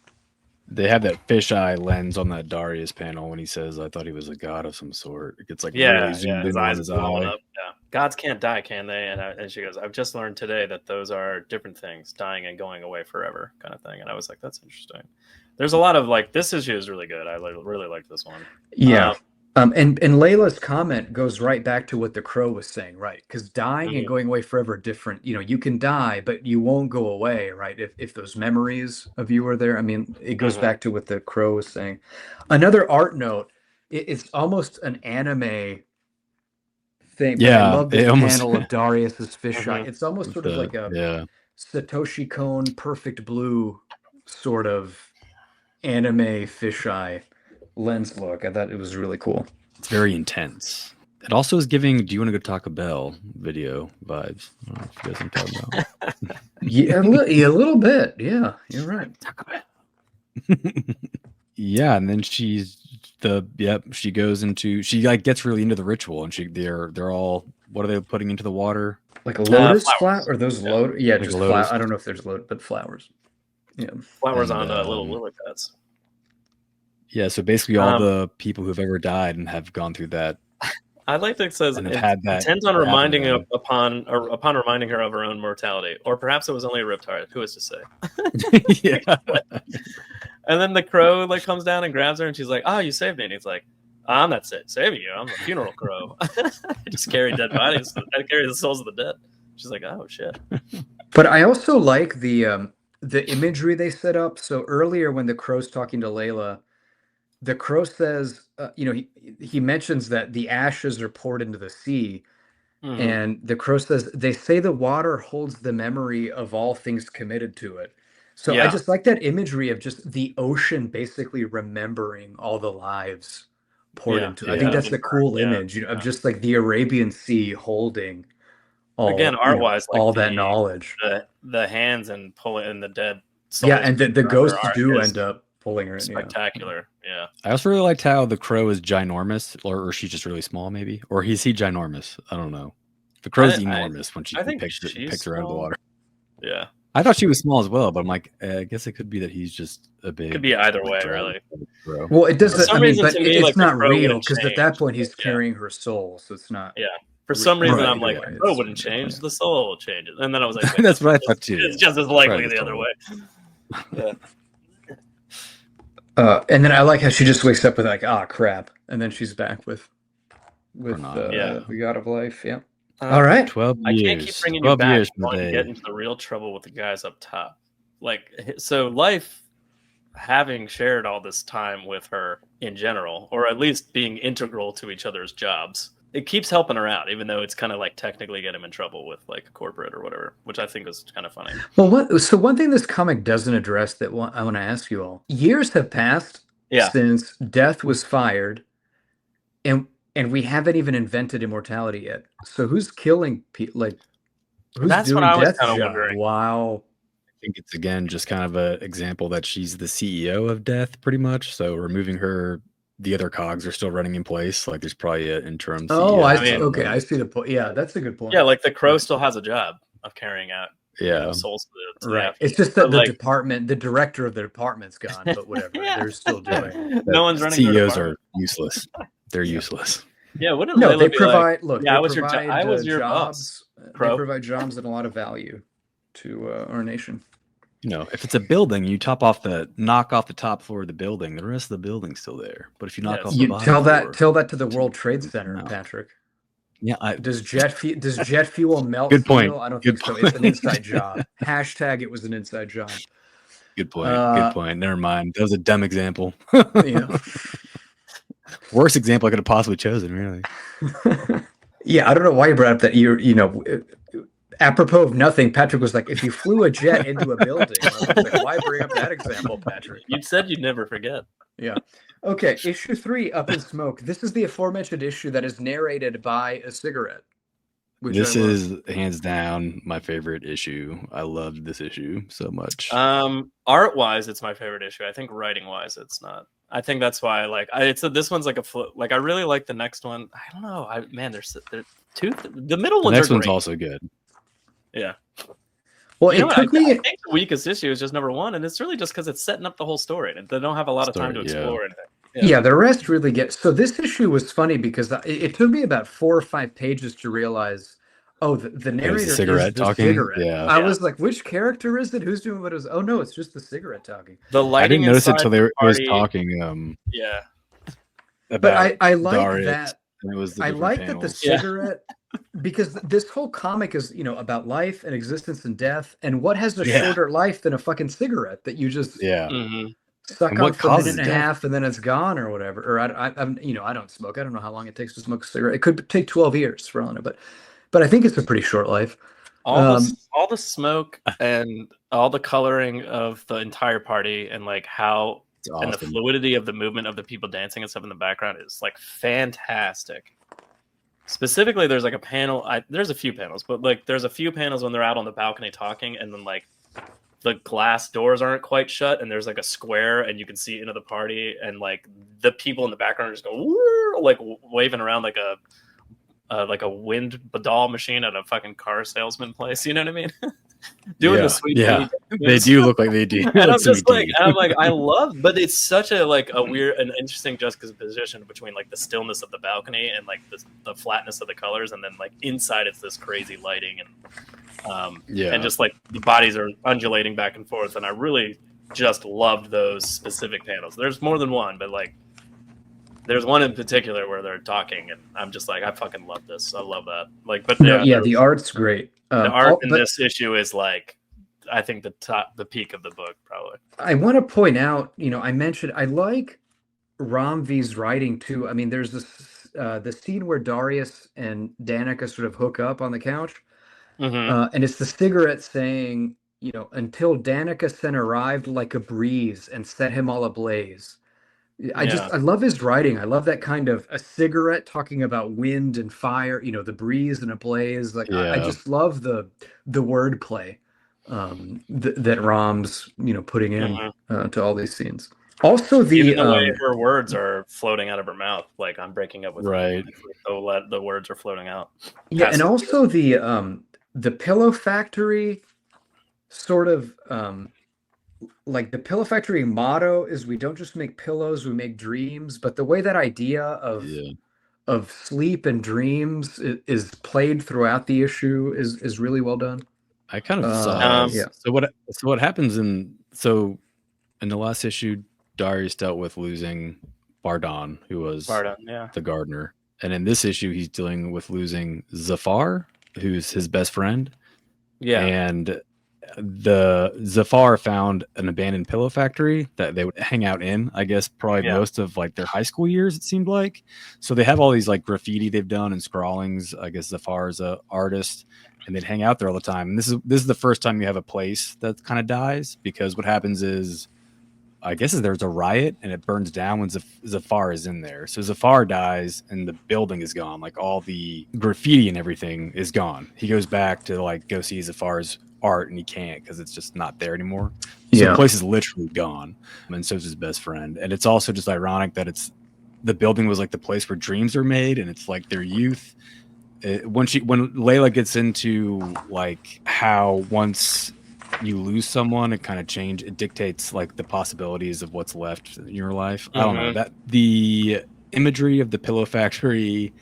They have that fisheye lens on that Darius panel when he says, "I thought he was a god of some sort." It gets like really zoomed in on his blowing eye. up. Yeah, gods can't die, can they? And she goes, "I've just learned today that those are different things, dying and going away forever, kind of thing." And I was like, "That's interesting." There's a lot of like this issue is really good. I really like this one. Yeah. And Layla's comment goes right back to what the crow was saying, right? Because dying and going away forever are different. You know, you can die, but you won't go away, right? If those memories of you are there. I mean, it goes back to what the crow was saying. Another art note, it's almost an anime thing. But I love this panel of Darius's fisheye. It's almost sort of like a Satoshi Kon Perfect Blue sort of anime fisheye lens look. I thought it was really cool. It's very intense. It also is giving "Do you want to go Taco Bell" video vibes. I don't know if you guys know what I'm talking about. Yeah, a little bit. Yeah, you're right. Taco Bell. Yeah, and then she goes into like gets really into the ritual, and they're all, what are they putting into the water? Like a lotus flower, or those lotus? Yeah, like just flowers. I don't know if there's lotus, but flowers. Yeah, flowers on little lily pads. Yeah, so basically all the people who've ever died and have gone through that. I like that it says it intends on reminding her upon reminding her of her own mortality, or perhaps it was only a riptide. Who is to say? Yeah. And then the crow like comes down and grabs her, and she's like, "Oh, you saved me." And he's like, "I'm not saving you. I'm the funeral crow. I just carry dead bodies. I carry the souls of the dead." She's like, "Oh shit." But I also like the imagery they set up. So earlier when the crow's talking to Layla, the crow says, he mentions that the ashes are poured into the sea. And the crow says, they say the water holds the memory of all things committed to it. So I just like that imagery of just the ocean basically remembering all the lives poured into it. I think that's a cool image, of just like the Arabian Sea holding all, again, art-wise, like all that knowledge. The hands and pulling in the dead souls. Yeah, and the ghosts do end up pulling her in. Spectacular. Yeah. I also really liked how the crow is ginormous, or she's just really small, maybe, or is he ginormous? I don't know. The crow's enormous when she picks her out of the water. Yeah. I thought she was small as well, but I'm like, I guess it could be that he's just a big. Could be either way, really. Crow. Well, it doesn't. I mean, but it's like, not real because at that point he's carrying her soul, so it's not. Yeah. For some reason, I'm like, the crow wouldn't change, the soul changes, and then I was like, that's what I thought too. It's just as likely the other way. Yeah. And then I like how she just wakes up with like, crap, and then she's back with the God of Life. Yeah. All right. 12 years. I can't keep bringing you back. I want to get into the real trouble with the guys up top. Like, so Life, having shared all this time with her in general, or at least being integral to each other's jobs, it keeps helping her out, even though it's kind of like technically get him in trouble with like a corporate or whatever, which I think is kind of funny. Well, one thing this comic doesn't address that I want to ask you all. Years have passed since Death was fired, and we haven't even invented immortality yet. So who's killing people? Like, who's That's doing what I was Death's kind of job? wondering. Wow. I think it's again just kind of an example that she's the CEO of Death, pretty much. So removing her, the other cogs are still running in place. Like there's probably an interim. Oh, CEO. I see the point. Yeah, that's a good point. Yeah, like the crow still has a job of carrying out. Souls to right. It's just that the department, the director of the department's gone, but whatever. They're still doing. No one's running. CEOs are useless. They're useless. Yeah, wouldn't no, they provide. Like, look, yeah, I was your boss. Crow. They provide jobs and a lot of value to our nation. If it's a building, you knock off the top floor of the building. The rest of the building's still there. But if you knock off the bottom tell that to the World Trade Center, Patrick. Yeah, does jet fuel melt? Good point. Steel? I don't think so. It's an inside job. #, it was an inside job. Good point. Good point. Never mind. That was a dumb example. Yeah. Worst example I could have possibly chosen, really. Yeah, I don't know why you brought up that apropos of nothing, Patrick was like, if you flew a jet into a building, I was like, why bring up that example, Patrick? You said you'd never forget. Yeah. Okay, issue 3, Up in Smoke. This is the aforementioned issue that is narrated by a cigarette. This is hands down my favorite issue. I loved this issue so much. Art-wise, it's my favorite issue. I think writing-wise, it's not. I think that's why, this one's like I really like the next one. I don't know. There's two. The middle ones. The next are one's great. also good. Yeah. Well, You know it what? took I me. think the weakest issue is just #1, and it's really just because it's setting up the whole story, and they don't have a lot of time to Story, yeah. explore anything. Yeah, the rest really get. So this issue was funny because it took me about 4 or 5 pages to realize, oh, the It was the narrator is cigarette the talking. cigarette. Yeah. I Yeah. was like, which character is it? Who's doing what? Oh no, it's just the cigarette talking. The I lighting didn't notice it inside till the it was party. talking Yeah. But about I like Darius, that. and it was the I different like that the panels. Yeah. cigarette, because this whole comic is, about life and existence and death, and what has a Yeah. shorter life than a fucking cigarette that you just Yeah. hmm suck And on what for a minute causes and a death? half and then it's gone or whatever. Or I'm, I don't smoke. I don't know how long it takes to smoke a cigarette. It could take 12 years for all I know, but I think it's a pretty short life. all the smoke and all the coloring of the entire party, and like how It's and the awesome. fluidity of the movement of the people dancing and stuff in the background is like fantastic. Specifically, there's like a panel. There's a few panels, but like there's a few panels when they're out on the balcony talking, and then like the glass doors aren't quite shut, and there's like a square, and you can see into the party, and like the people in the background are just going like waving around like a wind badal machine at a fucking car salesman place. You know what I mean? Doing Yeah, the sweet yeah. Vinny They moves. do look like they do. And I'm Like just Sweet Tea. I love, but it's such a like a weird and interesting juxtaposition between like the stillness of the balcony and like the flatness of the colors, and then like inside it's this crazy lighting Yeah. and just like the bodies are undulating back and forth, and I really just loved those specific panels. There's more than one, but like there's one in particular where they're talking, and I'm just like, I fucking love this. I love that. Like, but Yeah, the art's great. the art in but this issue is like, I think the peak of the book probably. I want to point out, I mentioned I like Ramvi's writing too. I mean, there's this the scene where Darius and Danica sort of hook up on the couch, and it's the cigarette saying, until Danica sen arrived like a breeze and set him all ablaze. I love his writing. I love that kind of a cigarette talking about wind and fire, the breeze and a blaze. Like I Yeah. just love the wordplay that Ram's putting in to all these scenes. Also, Even the way her words are floating out of her mouth, like I'm breaking up with Right. the words are floating out. Yeah, and also the Pillow Factory sort of like the Pillow Factory motto is we don't just make pillows, we make dreams. But the way that idea of sleep and dreams is played throughout the issue is really well done. I kind of saw. Yeah. So what happens in the last issue, Darius dealt with losing Bardon, who was the gardener, and in this issue, he's dealing with losing Zafar, who's his best friend. Yeah, and the Zafar found an abandoned pillow factory that they would hang out in, I guess, probably most of like their high school years, it seemed like. So they have all these like graffiti they've done and scrawlings. I guess Zafar is a artist, and they'd hang out there all the time. And this is the first time you have a place that kind of dies, because what happens is, I guess, there's a riot and it burns down when Zafar is in there. So Zafar dies and the building is gone. Like all the graffiti and everything is gone. He goes back to like go see Zafar's art and he can't because it's just not there anymore. So the place is literally gone. And so is his best friend. And it's also just ironic that the building was like the place where dreams are made, and it's like their youth. When Laila gets into like how once you lose someone, it kind of it dictates like the possibilities of what's left in your life. I don't know, that the imagery of the pillow factory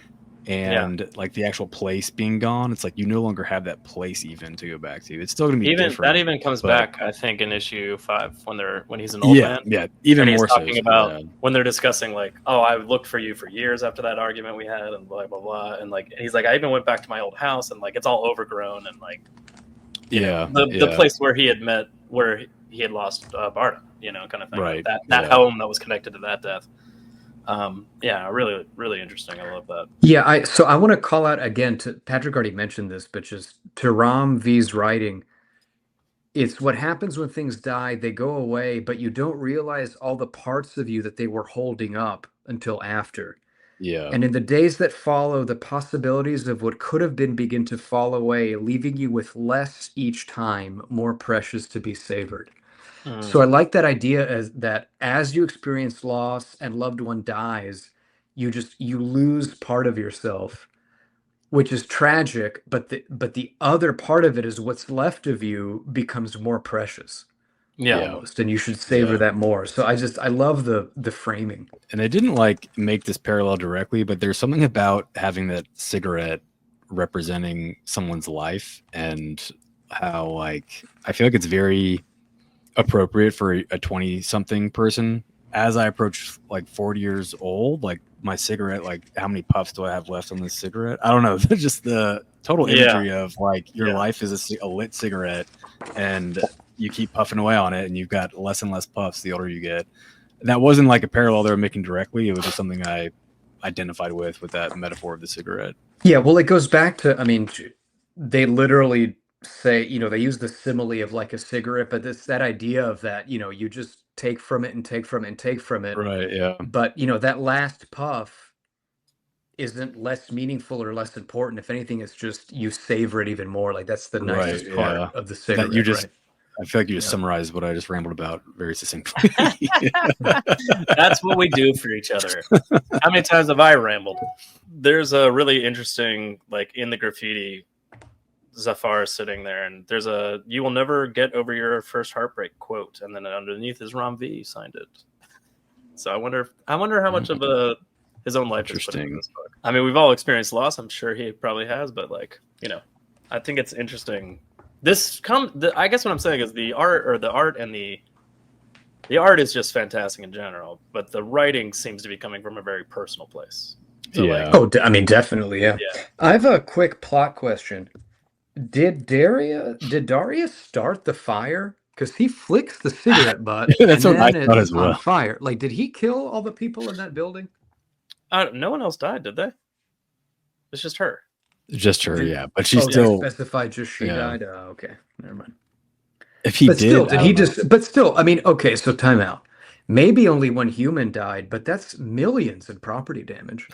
and like the actual place being gone, it's like you no longer have that place even to go back to. It's still gonna be different. That even comes back, I think, in issue 5 when he's an old man. Yeah, even and more he's talking so. About when they're discussing like, oh, I looked for you for years after that argument we had, and blah blah blah, and like he's like, I even went back to my old house, and like it's all overgrown, and like the place where he had met, where he had lost Barda, kind of thing. Right. That home that was connected to that death. Really, really interesting. I love that. Yeah, so I want to call out again to Patrick already mentioned this, but just to Ram V's writing, it's what happens when things die, they go away, but you don't realize all the parts of you that they were holding up until after. Yeah. And in the days that follow, the possibilities of what could have been begin to fall away, leaving you with less each time, more precious to be savored. So I like that idea as you experience loss and loved one dies, you lose part of yourself. which is tragic, but the other part of it is what's left of you becomes more precious. Yeah. Almost, and you should savor that more. So I love the framing. And they didn't like make this parallel directly, but there's something about having that cigarette representing someone's life, and how like I feel like it's very appropriate for a 20-something person. As I approach like 40 years old, like my cigarette, like how many puffs do I have left on this cigarette? I don't know. Just the total imagery of like your life is a lit cigarette, and you keep puffing away on it, and you've got less and less puffs the older you get. That wasn't like a parallel they were making directly. It was just something I identified with that metaphor of the cigarette. Yeah, well, it goes back to, I mean, they literally say, they use the simile of like a cigarette, but it's that idea of that, you just take from it and take from it and take from it. Right, yeah. But, that last puff isn't less meaningful or less important. If anything, it's just you savor it even more. Like that's the nicest part of the cigarette. That you just, I feel like you just summarized what I just rambled about very succinctly. That's what we do for each other. How many times have I rambled? There's a really interesting, like in the graffiti, Zafar sitting there, and there's a "You will never get over your first heartbreak" quote, and then underneath is Ram V signed it. So I wonder how much of his own life is put into this book. I mean, we've all experienced loss. I'm sure he probably has, but like, I think it's interesting. I guess what I'm saying is the art is just fantastic in general, but the writing seems to be coming from a very personal place. So I mean, definitely, yeah. I have a quick plot question. Did Darius start the fire? Because he flicks the cigarette butt, that's and what then I thought it's as well. on fire. Like, did he kill all the people in that building? No one else died, did they? It's just her. Just her, yeah. But she still specified just she died. Oh, okay, never mind. If he But still, I mean, okay. So time out. Maybe only one human died, but that's millions in property damage.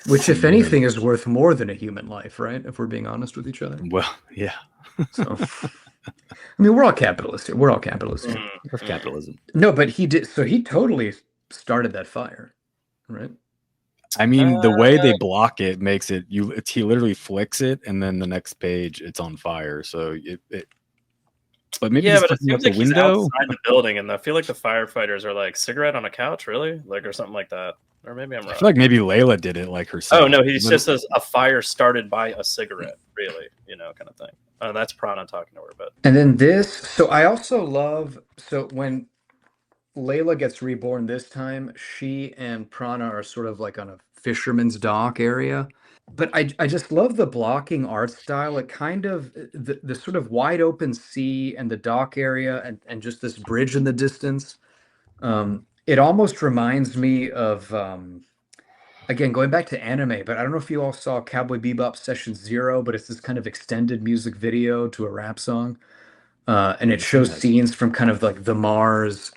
Which, if anything, is worth more than a human life, right? If we're being honest with each other. Well, yeah. So, I mean, we're all capitalists here. We're all capitalists here. Of capitalism. No, but he did. So he totally started that fire, right? I mean, the way they block it makes it he literally flicks it, and then the next page it's on fire. So but maybe but it seems like he's outside the building, and I feel like the firefighters are like, cigarette on a couch, really, like, or something like that. Or maybe I'm wrong. I feel like maybe Layla did it like herself. Oh no, he just says a fire started by a cigarette, really, kind of thing. That's Prana talking to her, but. And then this. So I also love. So when Layla gets reborn this time, she and Prana are sort of like on a fisherman's dock area. But I just love the blocking art style. It kind of the sort of wide open sea and the dock area and just this bridge in the distance. It almost reminds me of again, going back to anime, but I don't know if you all saw Cowboy Bebop Session 0, but it's this kind of extended music video to a rap song. And it shows scenes from kind of like the Mars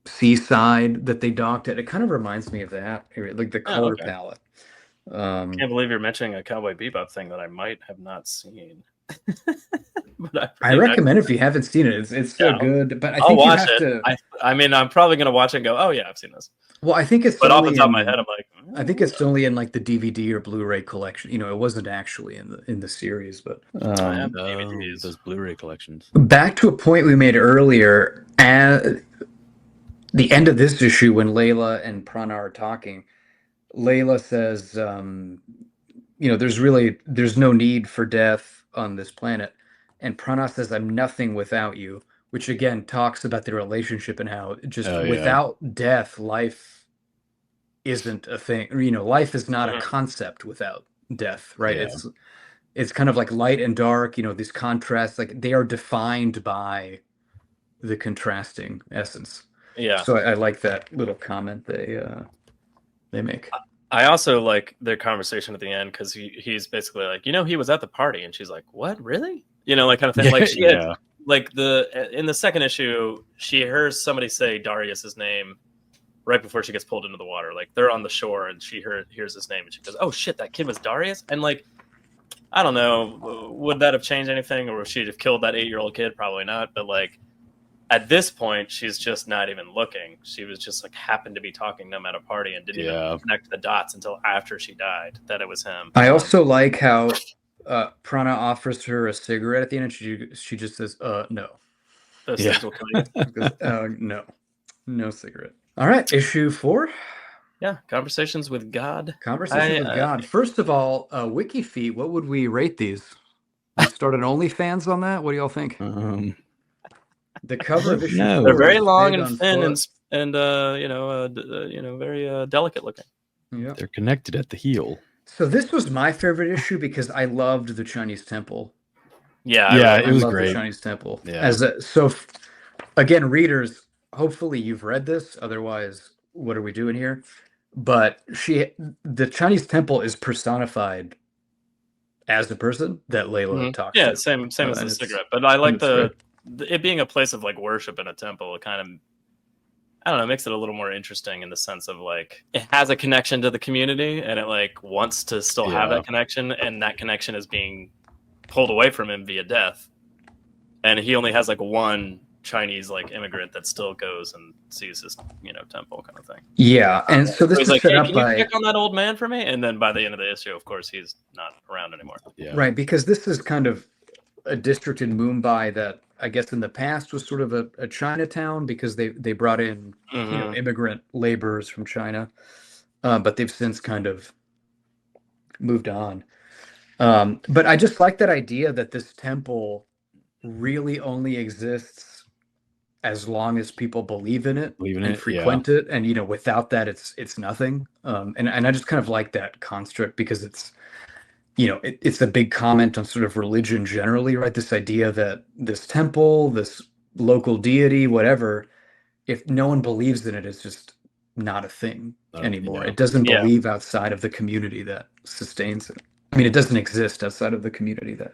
seaside that they docked at. It kind of reminds me of that, like the color palette. Can't believe you're mentioning a Cowboy Bebop thing that I might have not seen. But I recommend if you haven't seen it. It's so good. But I think I'll watch it. I mean, I'm probably gonna watch it and go, "Oh yeah, I've seen this." Well, I think it's. But off the top of my head, I'm like, I think it's only in like the DVD or Blu-ray collection. It wasn't actually in the series, but I have DVDs. Those Blu-ray collections. Back to a point we made earlier, at the end of this issue, when Layla and Prana are talking, Layla says, there's no need for death on this planet. And Prana says, "I'm nothing without you," which again talks about the relationship and how just without death, life isn't a thing. Life is not a concept without death, right? Yeah. It's kind of like light and dark, these contrasts, like they are defined by the contrasting essence. Yeah. So I like that little comment they make. I also like their conversation at the end because he's basically like, he was at the party, and she's like, "What, really?" Like kind of thing. Like she had, like in the second issue, she hears somebody say Darius's name right before she gets pulled into the water. Like they're on the shore, and she hears his name, and she goes, "Oh shit, that kid was Darius." And like, I don't know, would that have changed anything, or would she have killed that 8-year-old kid? Probably not. But like, at this point, she's just not even looking. She was just like happened to be talking to him at a party and didn't even connect the dots until after she died that it was him. I also like how Prana offers her a cigarette at the end, and she just says, no. Those things will kill you. Because, no cigarette. All right, issue 4. Yeah, Conversations with God. Conversations with God. First of all, WikiFeet, what would we rate these? We start an OnlyFans on that? What do y'all think? The cover of issue 4. They're very long and thin and very delicate looking. Yeah. They're connected at the heel. So this was my favorite issue because I loved the Chinese temple. Yeah, it was I love great. The Chinese temple. Yeah. Again, readers, hopefully you've read this. Otherwise, what are we doing here? But the Chinese temple is personified as the person that Layla talks to. Yeah, same as the cigarette. But I like it being a place of like worship in a temple. It kind of, I don't know, makes it a little more interesting in the sense of like it has a connection to the community and it like wants to still have that connection, and that connection is being pulled away from him via death. And he only has like one Chinese like immigrant that still goes and sees his temple kind of thing. Yeah, and so this is like, set hey, up can you check on that old man for me? And then by the end of the issue, of course, he's not around anymore. Yeah. Right, because this is kind of a district in Mumbai that I guess in the past was sort of a Chinatown because they brought in immigrant laborers from China, but they've since kind of moved on. But I just like that idea that this temple really only exists as long as people believe in it and frequent it, and without that it's nothing. And I just kind of like that construct because it's it's a big comment on sort of religion generally, right? This idea that this temple, this local deity, whatever, if no one believes in it, it's just not a thing anymore. It doesn't believe outside of the community that sustains it. I mean, it doesn't exist outside of the community that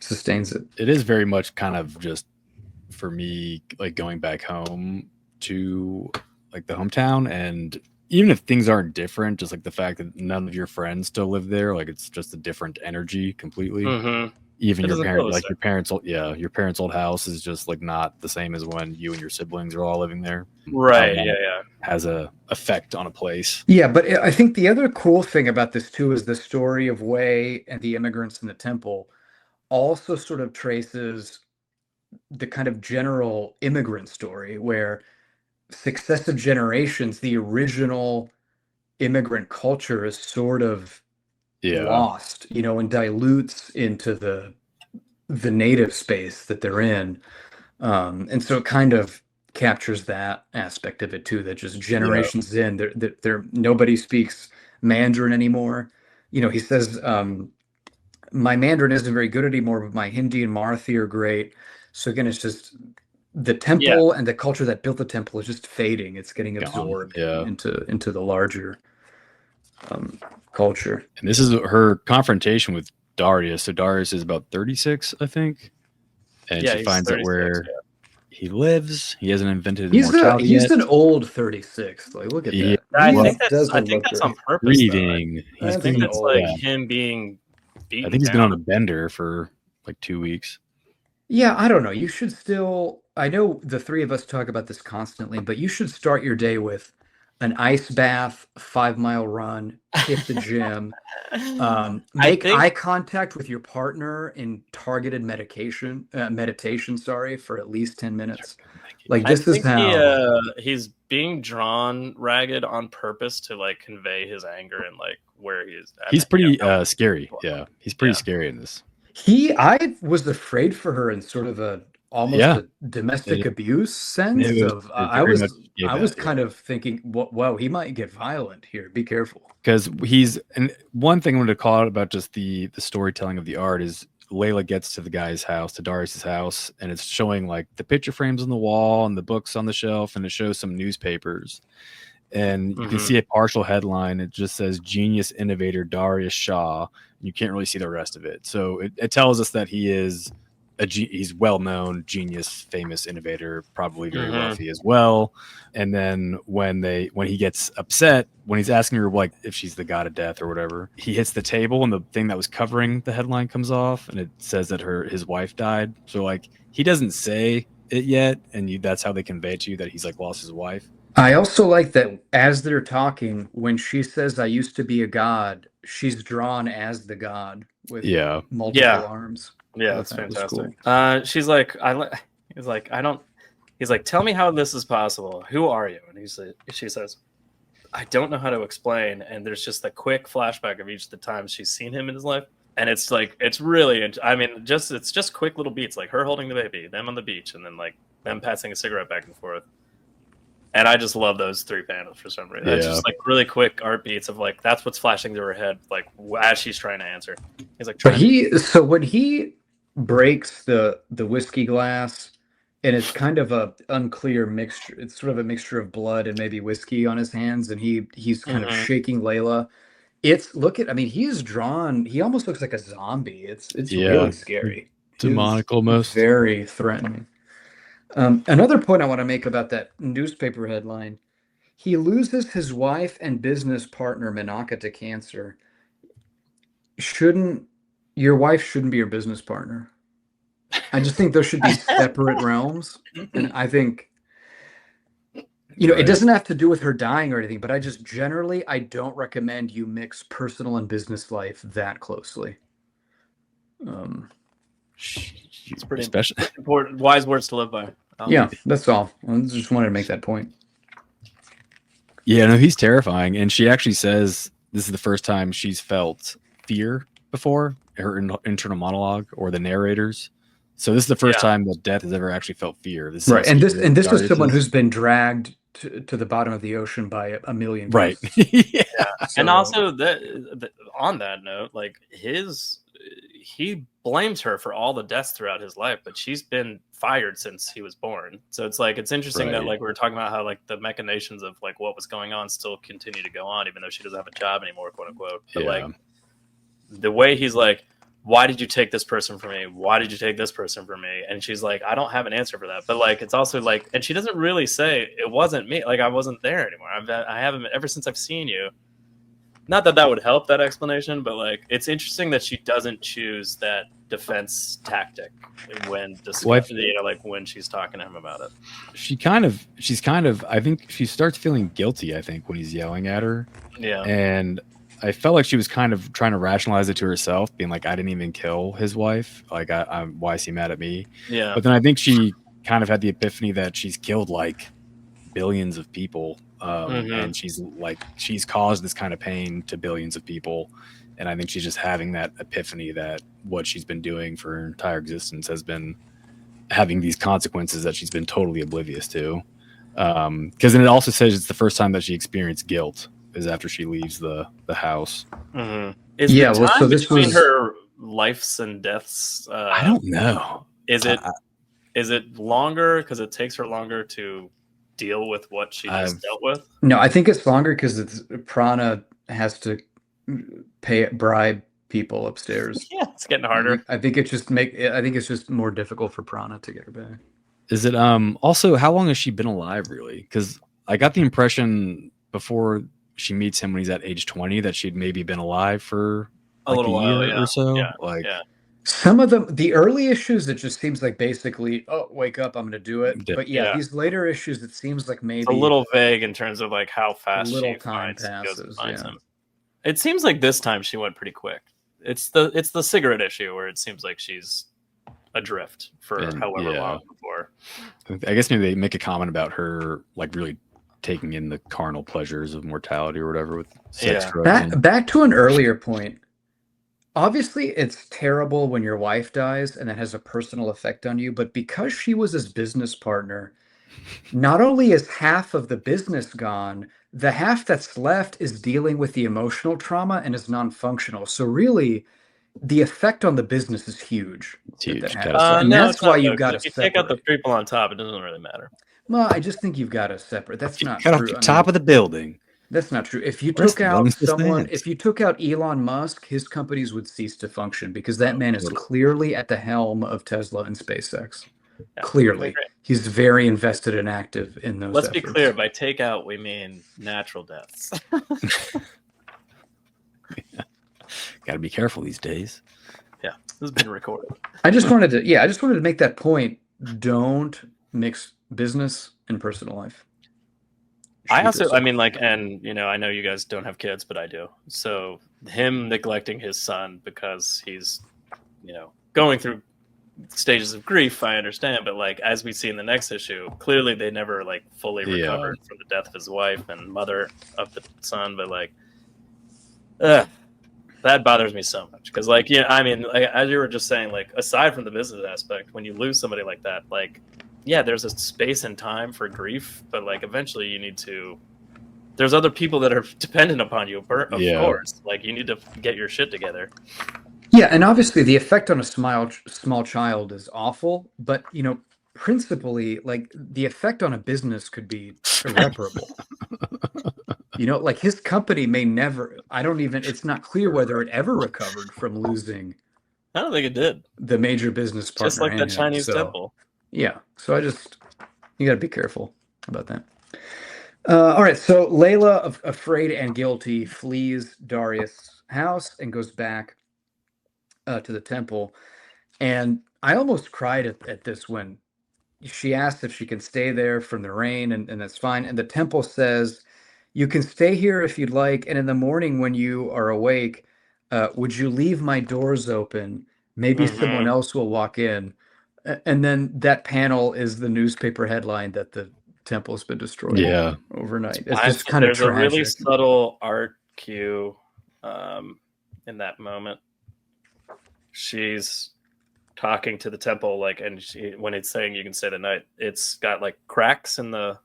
sustains it. It is very much kind of just, for me, like going back home to like the hometown, and even if things aren't different, just like the fact that none of your friends still live there, like it's just a different energy completely. Even your parents' old house is just like not the same as when you and your siblings are all living there. Right. Has a effect on a place. Yeah, but I think the other cool thing about this too is the story of Wei and the immigrants in the temple also sort of traces the kind of general immigrant story where successive generations, the original immigrant culture is sort of lost, and dilutes into the native space that they're in. And so it kind of captures that aspect of it too, that just generations in, they're nobody speaks Mandarin anymore. He says, my Mandarin isn't very good anymore, but my Hindi and Marathi are great. So again, it's just the temple and the culture that built the temple is just fading. It's getting absorbed into the larger culture. And this is her confrontation with Darius. So Darius is about 36, I think. And she finds out where he lives. He hasn't invented immortality yet. He's an old 36. Like, look at that. I think that's on purpose. Reading. I think that's like him being beaten. I think he's been on a bender for like 2 weeks. Yeah, I don't know. You should still, I know the three of us talk about this constantly, but you should start your day with an ice bath, 5-mile run, hit the gym, make eye contact with your partner in targeted meditation, for at least 10 minutes. Like this is how he's being drawn ragged on purpose to like convey his anger and like where he is. He's pretty scary. Yeah, he's pretty scary in this. I was afraid for her in sort of a almost a domestic abuse sense. I was kind of thinking, wow, he might get violent here. Be careful. Because and one thing I wanted to call out about just the storytelling of the art is Layla gets to the guy's house, to Darius's house, and it's showing like the picture frames on the wall and the books on the shelf, and it shows some newspapers. And you can see a partial headline. It just says "Genius Innovator Darius Shah." You can't really see the rest of it. So it tells us that he is he's well-known, genius, famous innovator, probably very wealthy as well. And then when he gets upset, when he's asking her like if she's the god of death or whatever, he hits the table and the thing that was covering the headline comes off, and it says that his wife died. So like he doesn't say it yet, and that's how they convey to you that he's like lost his wife. I also like that as they're talking, when she says, "I used to be a god," she's drawn as the god with multiple arms. Yeah, that's fantastic. She's like, he's like, tell me how this is possible. Who are you? And she says, I don't know how to explain. And there's just a quick flashback of each of the times she's seen him in his life. And it's like, it's really, I mean, it's just quick little beats, like her holding the baby, them on the beach, and then like them passing a cigarette back and forth. And I just love those 3 panels for some reason. It's just like really quick art beats of like, that's what's flashing through her head, like as she's trying to answer. He's like, so when he breaks the whiskey glass, and it's kind of a unclear mixture. It's sort of a mixture of blood and maybe whiskey on his hands, and he's kind of shaking Layla. I mean, he is drawn. He almost looks like a zombie. It's really scary. Demonic almost. Very threatening. Another point I want to make about that newspaper headline: he loses his wife and business partner Minaka to cancer. Your wife shouldn't be your business partner. I just think those should be separate realms. And I think, it doesn't have to do with her dying or anything, but I just generally, I don't recommend you mix personal and business life that closely. It's pretty important, wise words to live by. That's all. I just wanted to make that point. Yeah, no, he's terrifying. And she actually says this is the first time she's felt fear before, her internal monologue or the narrators. So this is the first time that Death has ever actually felt fear. This is someone who's been dragged to the bottom of the ocean by a million. Right. So, and also on that note, like he blames her for all the deaths throughout his life, but she's been fired since he was born. So it's like, it's interesting that like we were talking about how like the machinations of like what was going on still continue to go on, even though she doesn't have a job anymore, quote unquote. But like the way he's like, why did you take this person from me? Why did you take this person from me? And she's like, I don't have an answer for that. But like, it's also like, and she doesn't really say it wasn't me. Like I wasn't there anymore. I haven't ever since I've seen you. Not that would help that explanation, but like, it's interesting that she doesn't choose that defense tactic when discussing, like when she's talking to him about it. She's kind of, I think she starts feeling guilty, I think, when he's yelling at her. Yeah. And I felt like she was kind of trying to rationalize it to herself, being like, I didn't even kill his wife. Like, why is he mad at me? Yeah. But then I think she kind of had the epiphany that she's killed like billions of people. And she's caused this kind of pain to billions of people. And I think she's just having that epiphany that what she's been doing for her entire existence has been having these consequences that she's been totally oblivious to. Because then it also says it's the first time that she experienced guilt is after she leaves the house. Is the time so this between her lives and deaths? I don't know. Is it longer because it takes her longer to deal with what she just dealt with? No, I think it's longer because Prana has to bribe people upstairs. Yeah, it's getting harder. I think it's just more difficult for Prana to get her back. Is it also how long has she been alive really? Because I got the impression before she meets him when he's at age 20 that she'd maybe been alive for like a little while or so. Some of them, the early issues, it just seems like basically, oh, wake up, I'm going to do it. But these later issues, it seems like maybe it's a little vague in terms of like how fast little time passes. Him. It seems like this time she went pretty quick. It's the cigarette issue where it seems like she's adrift for however long before. I guess maybe they make a comment about her like really taking in the carnal pleasures of mortality or whatever with sex drugs. Back to an earlier point. Obviously, it's terrible when your wife dies and that has a personal effect on you. But because she was his business partner, not only is half of the business gone, the half that's left is dealing with the emotional trauma and is non-functional. So really, the effect on the business is huge. It's huge. And that's why you've got to separate. If you take out the people on top, it doesn't really matter. Well, I just think you've got to separate. That's not true. Cut off the top of the building. That's not true. If you took out Elon Musk, his companies would cease to function because that man is clearly at the helm of Tesla and SpaceX. Yeah, clearly. He's very invested and active in those efforts. Be clear, by takeout, we mean natural deaths. Got to be careful these days. Yeah, this has been recorded. I just wanted to make that point. Don't mix business and personal life. I also, I mean, like, and I know you guys don't have kids, but I do. So him neglecting his son because he's, going through stages of grief, I understand. But like, as we see in the next issue, clearly they never like fully recovered from the death of his wife and mother of the son. But like, that bothers me so much because, like, I mean, like, as you were just saying, like, aside from the business aspect, when you lose somebody like that, like, yeah, there's a space and time for grief, but like, eventually you need to. There's other people that are dependent upon you, of course. Like, you need to get your shit together. Yeah, and obviously the effect on a small child is awful, but principally, like, the effect on a business could be irreparable. Like, his company may never. It's not clear whether it ever recovered from losing. I don't think it did. The major business partner, just like that Chinese temple. Yeah, so you got to be careful about that. All right, so Layla, afraid and guilty, flees Darius' house and goes back to the temple. And I almost cried at this when she asked if she can stay there from the rain, and that's fine. And the temple says, you can stay here if you'd like, and in the morning when you are awake, would you leave my doors open? Maybe someone else will walk in. And then that panel is the newspaper headline that the temple's been destroyed overnight. It's just kind of tragic. There's a really subtle art cue in that moment. She's talking to the temple, like, and when it's saying you can stay the night, it's got like cracks in the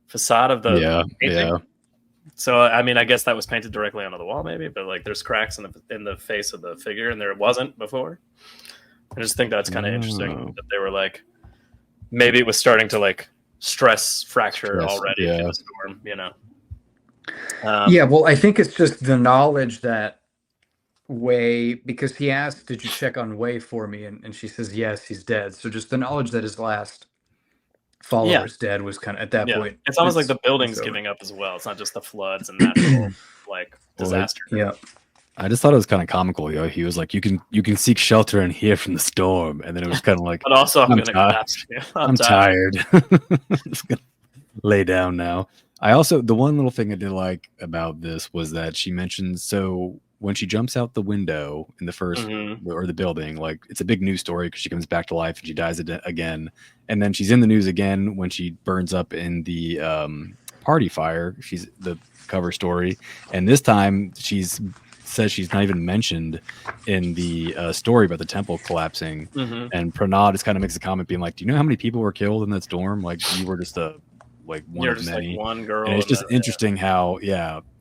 facade of the painting. Yeah. So I mean, I guess that was painted directly onto the wall, maybe, but like there's cracks in the face of the figure, and there wasn't before. I just think that's kind of interesting that they were like, maybe it was starting to like stress fracture already in the storm, well, I think it's just the knowledge that Wei, because he asked, did you check on Wei for me? And she says, yes, he's dead. So just the knowledge that his last follower is dead was kind of at that point. It's almost like the building's giving up as well. It's not just the floods and natural like disaster. I just thought it was kind of comical. He was like, you can seek shelter in here from the storm. And then it was kind of like, but also I'm going to collapse. I'm tired. Just gonna lay down now. The one little thing I did like about this was that she mentioned, so when she jumps out the window in the first or the building, like, it's a big news story because she comes back to life and she dies again. And then she's in the news again when she burns up in the party fire. She's the cover story. And this time says she's not even mentioned in the story about the temple collapsing. And Pranad just kind of makes a comment being like, do you know how many people were killed in that storm? Like, you were just one of many. Like one girl. And it's just interesting how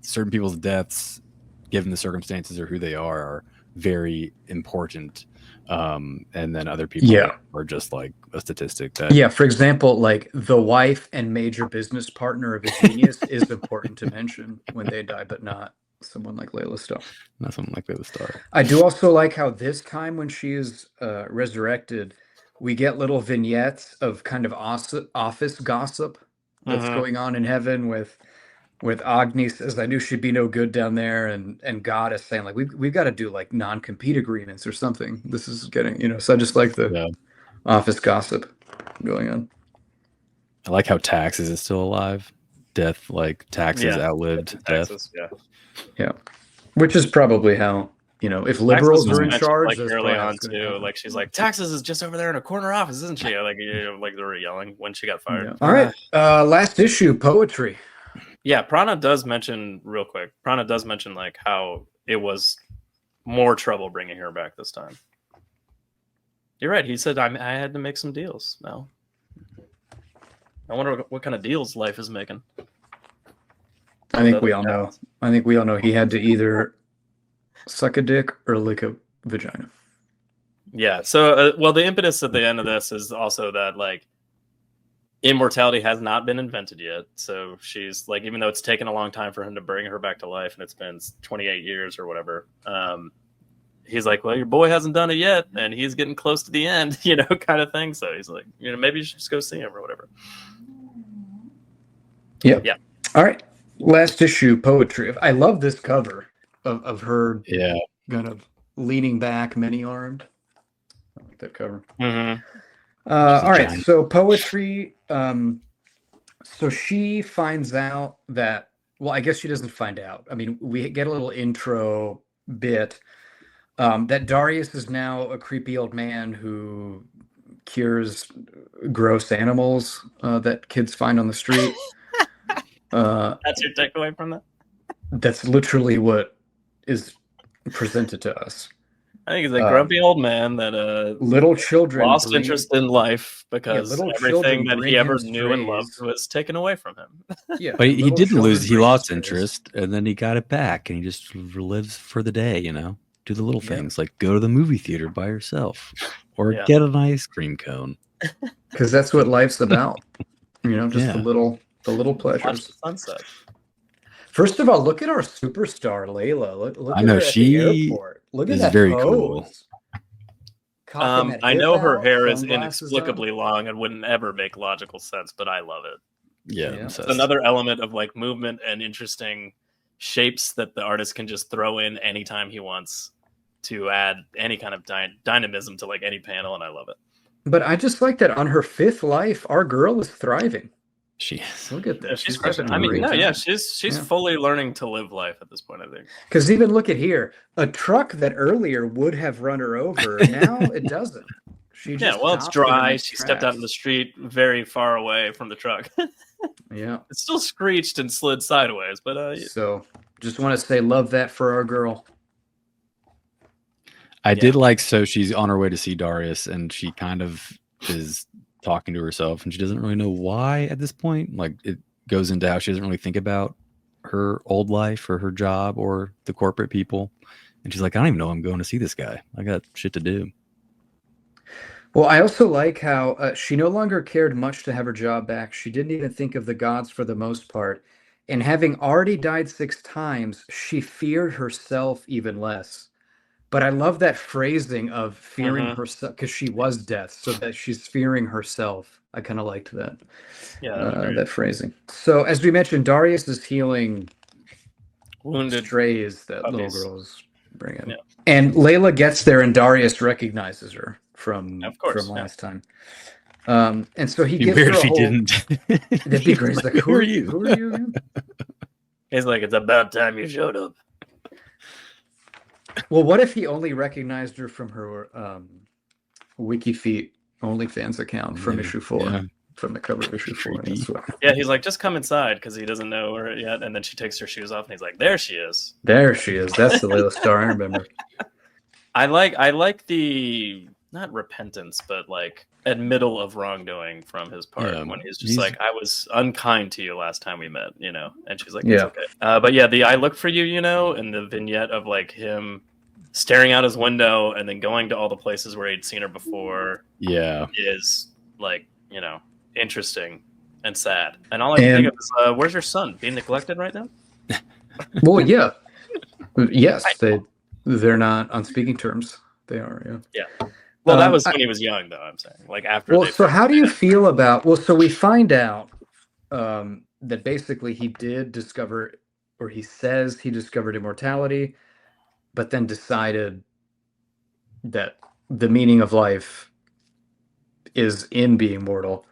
certain people's deaths, given the circumstances or who they are very important. And then other people are just like a statistic that for example, like the wife and major business partner of a genius is important to mention when they die, but not someone like Laila Starr. Not someone like Laila Starr. I do also like how this time when she is resurrected, we get little vignettes of kind of office gossip that's going on in heaven with Agni says, I knew she'd be no good down there, and God is saying, like, we've got to do like non-compete agreements or something. This is getting, so I just like the office gossip going on. I like how Taxes is still alive. Death, like Taxes outlived death. Yeah. Which is probably how, if liberals are in charge, like early on too, like she's like, Taxes is just over there in a corner office, isn't she? Like, like they were yelling when she got fired. Yeah. All right. Last issue, poetry. Yeah, Prana does mention real quick. Prana does mention like how it was more trouble bringing her back this time. You're right. He said I had to make some deals. Now, I wonder what kind of deals life is making. I think we all know. He had to either suck a dick or lick a vagina. Yeah. So, the impetus at the end of this is also that like, immortality has not been invented yet, so she's like, even though it's taken a long time for him to bring her back to life, and it's been 28 years or whatever, he's like, well, your boy hasn't done it yet, and he's getting close to the end, kind of thing. So he's like, maybe you should just go see him or whatever. Yeah. All right, last issue, poetry. I love this cover of her kind of leaning back, many-armed. I like that cover. All right, giant- so poetry. So she finds out that, well, I guess she doesn't find out. I mean, we get a little intro bit that Darius is now a creepy old man who cures gross animals that kids find on the street. That's your takeaway from that? That's literally what is presented to us. I think he's a grumpy old man that Little children lost bring, interest in life because little everything children that bring he ever him knew and loved strays. was taken away from him. Yeah, But he little didn't lose. children He bring him lost strays. interest, and then he got it back, and he just lives for the day. Do the little Yep. things like go to the movie theater by yourself, or Yeah. get an ice cream cone. Because that's what life's about. Just Yeah. the little Watch pleasures. the sunset. First of all, look at our superstar Layla. Look I at know, her at she the airport. Look at is that very pose. cool. Cocking that I hip know her out, hair is sunglasses on. inexplicably long and wouldn't ever make logical sense, but I love it. Yeah, Yeah. It's another element of like movement and interesting shapes that the artist can just throw in anytime he wants to add any kind of dynamism to like any panel, and I love it. But I just like that on her fifth life, our girl is thriving. she is. Look at Yeah, that. she's having crushing. a great time. She's Yeah. fully learning to live life at this point, I think. Because even look at here, a truck that earlier would have run her over, now it doesn't. She just Well, it's stopped it in dry. its She stepped out in the tracks. street very far away from the truck. Yeah. It still screeched and slid sideways, but So just want to say, love that for our girl. I did like, so she's on her way to see Darius, and she kind of is talking to herself, and she doesn't really know why at this point. Like, it goes into how she doesn't really think about her old life or her job or the corporate people. And she's like, I don't even know I'm going to see this guy. I got shit to do. Well, I also like how she no longer cared much to have her job back. She didn't even think of the gods for the most part. And having already died 6 times, she feared herself even less. But I love that phrasing of fearing herself, because she was death, so that she's fearing herself. I kind of liked that. Yeah, that phrasing. So as we mentioned, Darius is healing wounded strays that little puppies. girls bring in. Yeah. And Layla gets there, and Darius recognizes her from last time. And so he It'd be gives weird her if a he whole... didn't. That'd be great. He's like, who are you? Who are you again? He's like, it's about time you showed up. Well, what if he only recognized her from her WikiFeet OnlyFans account from issue 4? Yeah. From the cover of issue 4. Creepy. That's what... Yeah, he's like, just come inside, because he doesn't know her yet. And then she takes her shoes off, and he's like, there she is. There she is. That's the Laila Starr I remember. I like the, not repentance, but like admittal of wrongdoing from his part, when he's just like, I was unkind to you last time we met, and she's like, it's okay. But yeah, the I look for you, and the vignette of like him staring out his window and then going to all the places where he'd seen her before is like, interesting and sad. And all I can think of is, where's your son? Being neglected right now? Well, yeah. Yes, they're not on speaking terms. They are, yeah. Well, that was when he was young, though, I'm saying. Like, after. Well, so how do you feel about... Well, so we find out that basically he did discover, or he says he discovered immortality, but then decided that the meaning of life is in being mortal.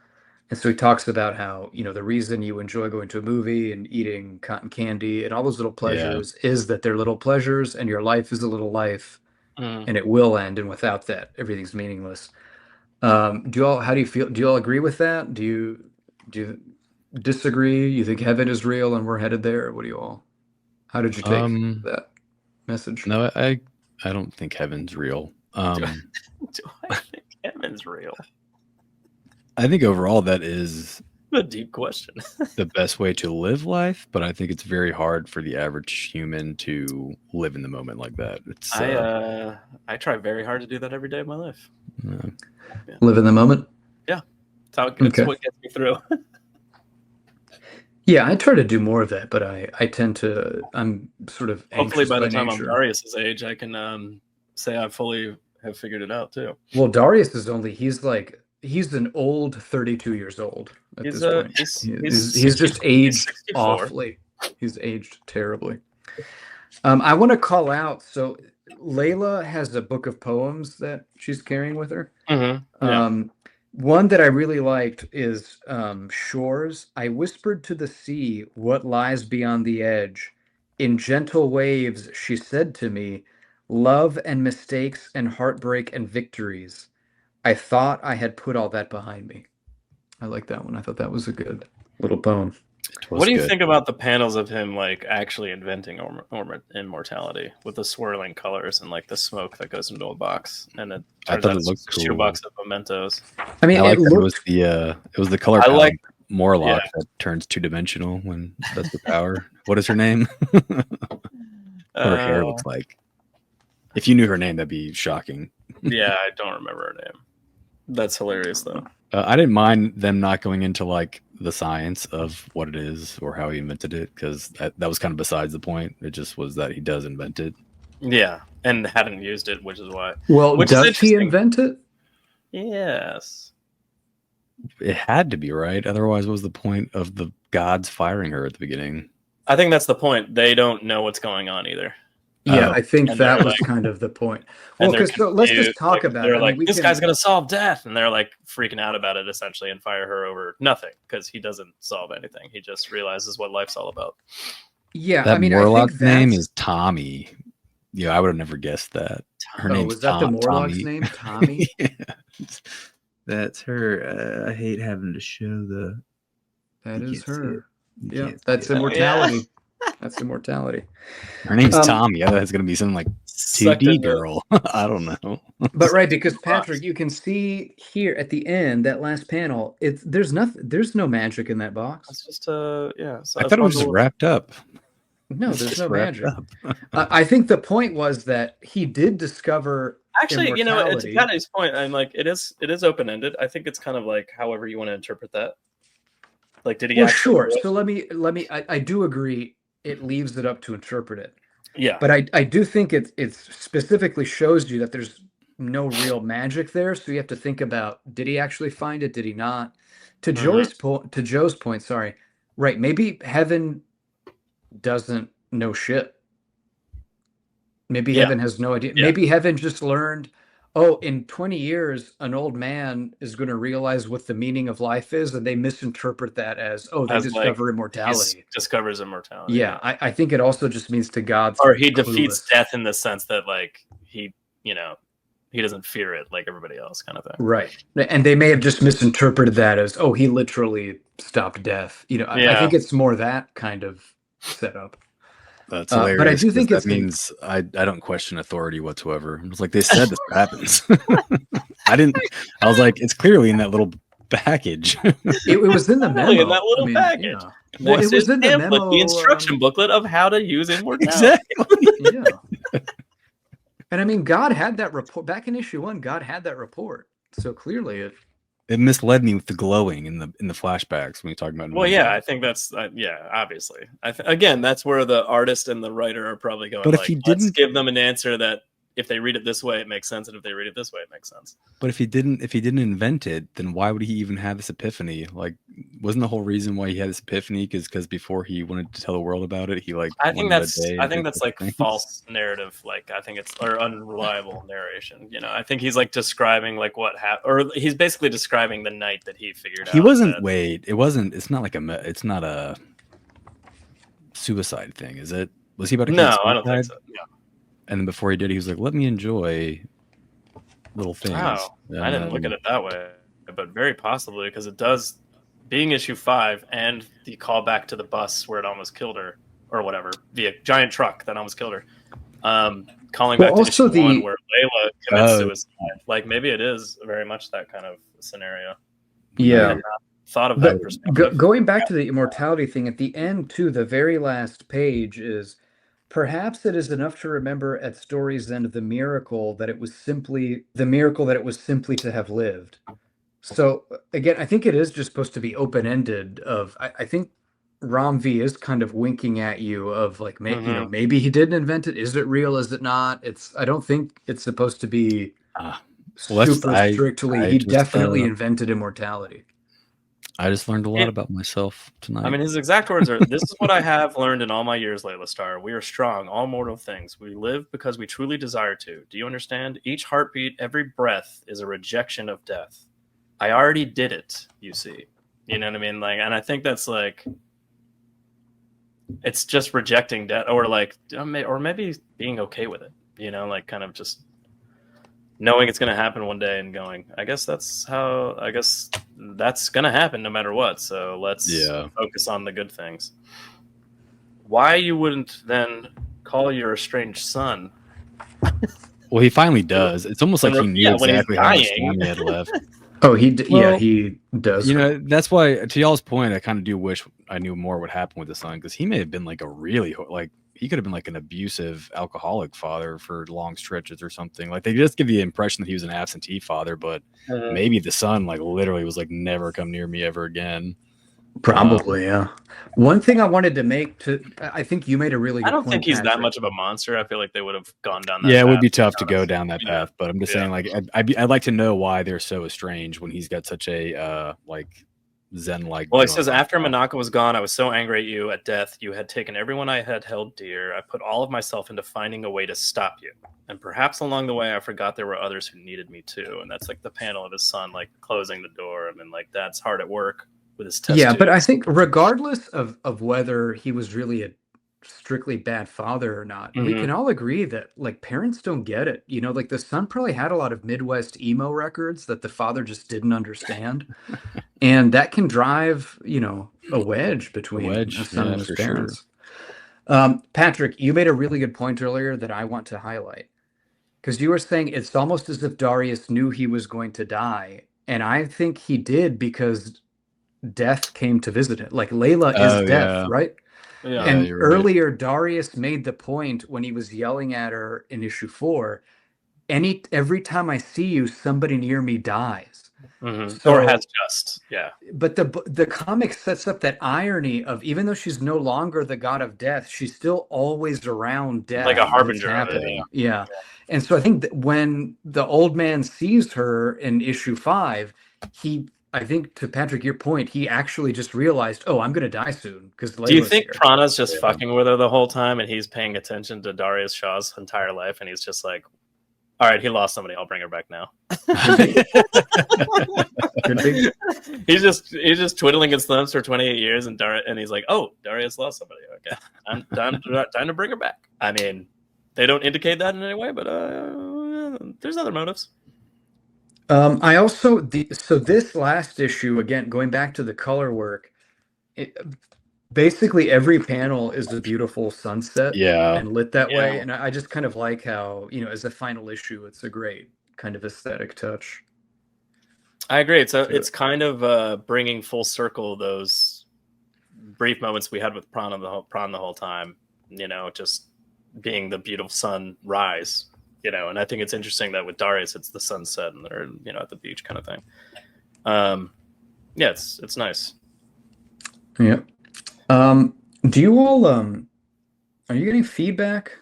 And so he talks about how, the reason you enjoy going to a movie and eating cotton candy and all those little pleasures is that they're little pleasures, and your life is a little life. And it will end, and without that, everything's meaningless. How do you feel? Do you all agree with that? Do you disagree? You think heaven is real and we're headed there? What do you all? How did you take that message? No, I don't think heaven's real. Do I think heaven's real? I think overall that is a deep question. The best way to live life, but I think it's very hard for the average human to live in the moment like that. It's I try very hard to do that every day of my life. Live in the moment? Yeah. It's what gets me through. Yeah, I try to do more of that, but I tend to, I'm sort of hopefully by the time nature. I'm Darius's age, I can say I fully have figured it out too. Well, Darius is he's an old 32 years old at this point. He's just aged awfully. He's aged terribly. I want to call out, so Layla has a book of poems that she's carrying with her. Mm-hmm. Yeah. One that I really liked is Shores. I whispered to the sea what lies beyond the edge. In gentle waves, she said to me, love and mistakes and heartbreak and victories. I thought I had put all that behind me. I like that one. I thought that was a good little poem. It What was do you good. think about the panels of him like actually inventing immortality with the swirling colors and like the smoke that goes into a box and it I turns thought out it it's looked just a cool. shoebox of mementos? I mean, I like it that looked. it was the color I palette like- Morlock yeah. that turns 2-dimensional when that's the power. What is her name? What her hair looks like. If you knew her name, that'd be shocking. Yeah, I don't remember her name. That's hilarious though. I didn't mind them not going into like the science of what it is or how he invented it, because that was kind of besides the point. It just was that he does invent it. Yeah, and hadn't used it, which is why. Well, Which is does he interesting. invent it? Yes. It had to be, right? Otherwise, what was the point of the gods firing her at the beginning? I think that's the point. They don't know what's going on either. Yeah, Oh. I think And that they're was like- kind of the point. And Well, they're because let's just confused, talk like, about they're it. I like, mean, this guy's gonna solve death, and they're like freaking out about it essentially, and fire her over nothing because he doesn't solve anything. He just realizes what life's all about. Yeah, That I mean, I Morlock's think name that's. is Tommy. Yeah, I would have never guessed that. Her Oh, name's was that the Morlock's Tommy. name? Tommy? Yeah. That's her. I hate having to show the. That You is can't see her. it. You Yeah, can't see that's it. immortality. That's immortality. Her name's Um, Tommy. I thought it's gonna be something like Sucked 2D into- girl. I don't know. But right, because Box. Patrick, you can see here at the end, that last panel, there's no magic in that box. It's just yeah. So I thought it was just wrapped up. No, It's there's just no wrapped magic. up. I think the point was that he did discover Actually, you know, it's immortality. Patty's point. I'm like, it is open ended. I think it's kind of like however you want to interpret that. Like, did he? Well, actually sure. do it? So let me. I do agree. It leaves it up to interpret it. Yeah. But I do think it specifically shows you that there's no real magic there. So you have to think about, did he actually find it? Did he not? To Joe's point, sorry. Right. Maybe heaven doesn't know shit. Maybe Yeah. heaven has no idea. Yeah. Maybe heaven just learned, oh, in 20 years, an old man is going to realize what the meaning of life is, and they misinterpret that as, oh, they As, like, discover He immortality. discovers immortality. Yeah, I think it also just means to God's Or he defeats clueless. death in the sense that, like, he doesn't fear it like everybody else, kind of thing. Right. And they may have just misinterpreted that as, oh, he literally stopped death. I Yeah. think it's more that kind of setup. That's but I hilarious. do think 'cause it's that means I don't question authority whatsoever. It's like they said this happens. I was like, it's clearly in that little package. It was in the memo. Really, in that little package. Yeah. Well, Next it was is in the pamphlet, memo. the instruction booklet of how to use immortality. Exactly. Yeah. And I mean, God had that report back in issue 1. God had that report, so clearly It misled me with the glowing in the flashbacks when we talk about. Well, yeah, I think that's obviously. Again, that's where the artist and the writer are probably going. But if like, he let's didn't- give them an answer that if they read it this way, it makes sense, and if they read it this way, it makes sense. But if he didn't invent it, then why would he even have this epiphany? Like, wasn't the whole reason why he had this epiphany because before he wanted to tell the world about it, he like. I think wanted a that's day I and think did that's the like things? false narrative. Like I think it's or unreliable narration. I think he's like describing like what happened, or he's basically describing the night that he figured out. He wasn't. that- Wait, it wasn't. It's not like it's not a suicide thing, is it? Was he about to? No, commit I don't think suicide? so. Yeah. And then before he did, he was like, "Let me enjoy little things." Wow, I didn't look at it that way, but very possibly because it does, being issue 5 and the callback to the bus where it almost killed her or whatever, the giant truck that almost killed her. Calling Well, back to also issue 1 the- where Layla commits Oh. suicide. Like maybe it is very much that kind of scenario. I yeah. had not thought of that But perspective. going back to the immortality thing at the end too, the very last page is, perhaps it is enough to remember at story's end the miracle that it was simply to have lived. So again, I think it is just supposed to be open-ended. I think Rom V is kind of winking at you of like, Mhm. maybe he didn't invent it. Is it real? Is it not? I don't think it's supposed to be Well, that's- super I- strictly. I He just, definitely invented immortality. I just learned a lot Yeah. about myself tonight. I mean, his exact words are, "This is what I have learned in all my years, Laila Starr. We are strong, all mortal things. We live because we truly desire to. Do you understand? Each heartbeat, every breath is a rejection of death. I already did it, you see. You know what I mean? Like, and I think that's like, it's just rejecting death, or like, or maybe being okay with it, you know, like kind of just knowing it's going to happen one day and going, I guess that's going to happen no matter what. So let's focus on the good things. Why you wouldn't then call your estranged son? Well, he finally does. It's almost like he knew exactly how much dying. time he had left. Oh, he does. You know, that's why, to y'all's point, I kind of do wish I knew more what happened with the son, because he may have been like a really, like, he could have been like an abusive alcoholic father for long stretches or something. Like, they just give the impression that he was an absentee father, but maybe the son like literally was like, never come near me ever again. Probably, yeah. One thing I wanted to I think you made a really good point. I don't think he's Patrick. that much of a monster. I feel like they would have gone down that path. It would be tough to go down that path, but I'm just saying, like, I'd like to know why they're so estranged when he's got such a like zen-like. Well, he says, after Manaka was gone, I was so angry at you at death. You had taken everyone I had held dear. I put all of myself into finding a way to stop you. And perhaps along the way, I forgot there were others who needed me too. And that's like the panel of his son, like closing the door. I mean, like, that's hard at work with his test tubes. But I think regardless of whether he was really a strictly bad father or not, we can all agree that like parents don't get it. You know, like the son probably had a lot of Midwest emo records that the father just didn't understand. And that can drive, you know, a wedge between a son and his parents. Sure. Patrick, you made a really good point earlier that I want to highlight. Because you were saying it's almost as if Darius knew he was going to die. And I think he did, because death came to visit it. Like, Layla is death, right? Yeah. And earlier, Darius made the point when he was yelling at her in issue 4, every time I see you, somebody near me dies. So, or has just, But the comic sets up that irony of, even though she's no longer the god of death, she's still always around death. Like a harbinger of it. Yeah. And so I think that when the old man sees her in issue 5, I think, to Patrick, your point, he actually just realized, oh, I'm going to die soon. Do you think Prana's just fucking with her the whole time, and he's paying attention to Darius Shaw's entire life, and he's just like, all right, he lost somebody, I'll bring her back now. He's just twiddling his thumbs for 28 years, and he's like, oh, Darius lost somebody. Okay, time to bring her back. I mean, they don't indicate that in any way, but there's other motives. I also so this last issue, again, going back to the color work, basically every panel is a beautiful sunset, and lit that way. And I just kind of like how, you know, as a final issue, it's a great kind of aesthetic touch. I agree. It's kind of bringing full circle those brief moments we had with Prana the whole time. You know, just being the beautiful sun rise. You know, and I think it's interesting that with Darius, it's the sunset and they're, you know, at the beach kind of thing. It's nice. Yeah. Do you all are you getting feedback?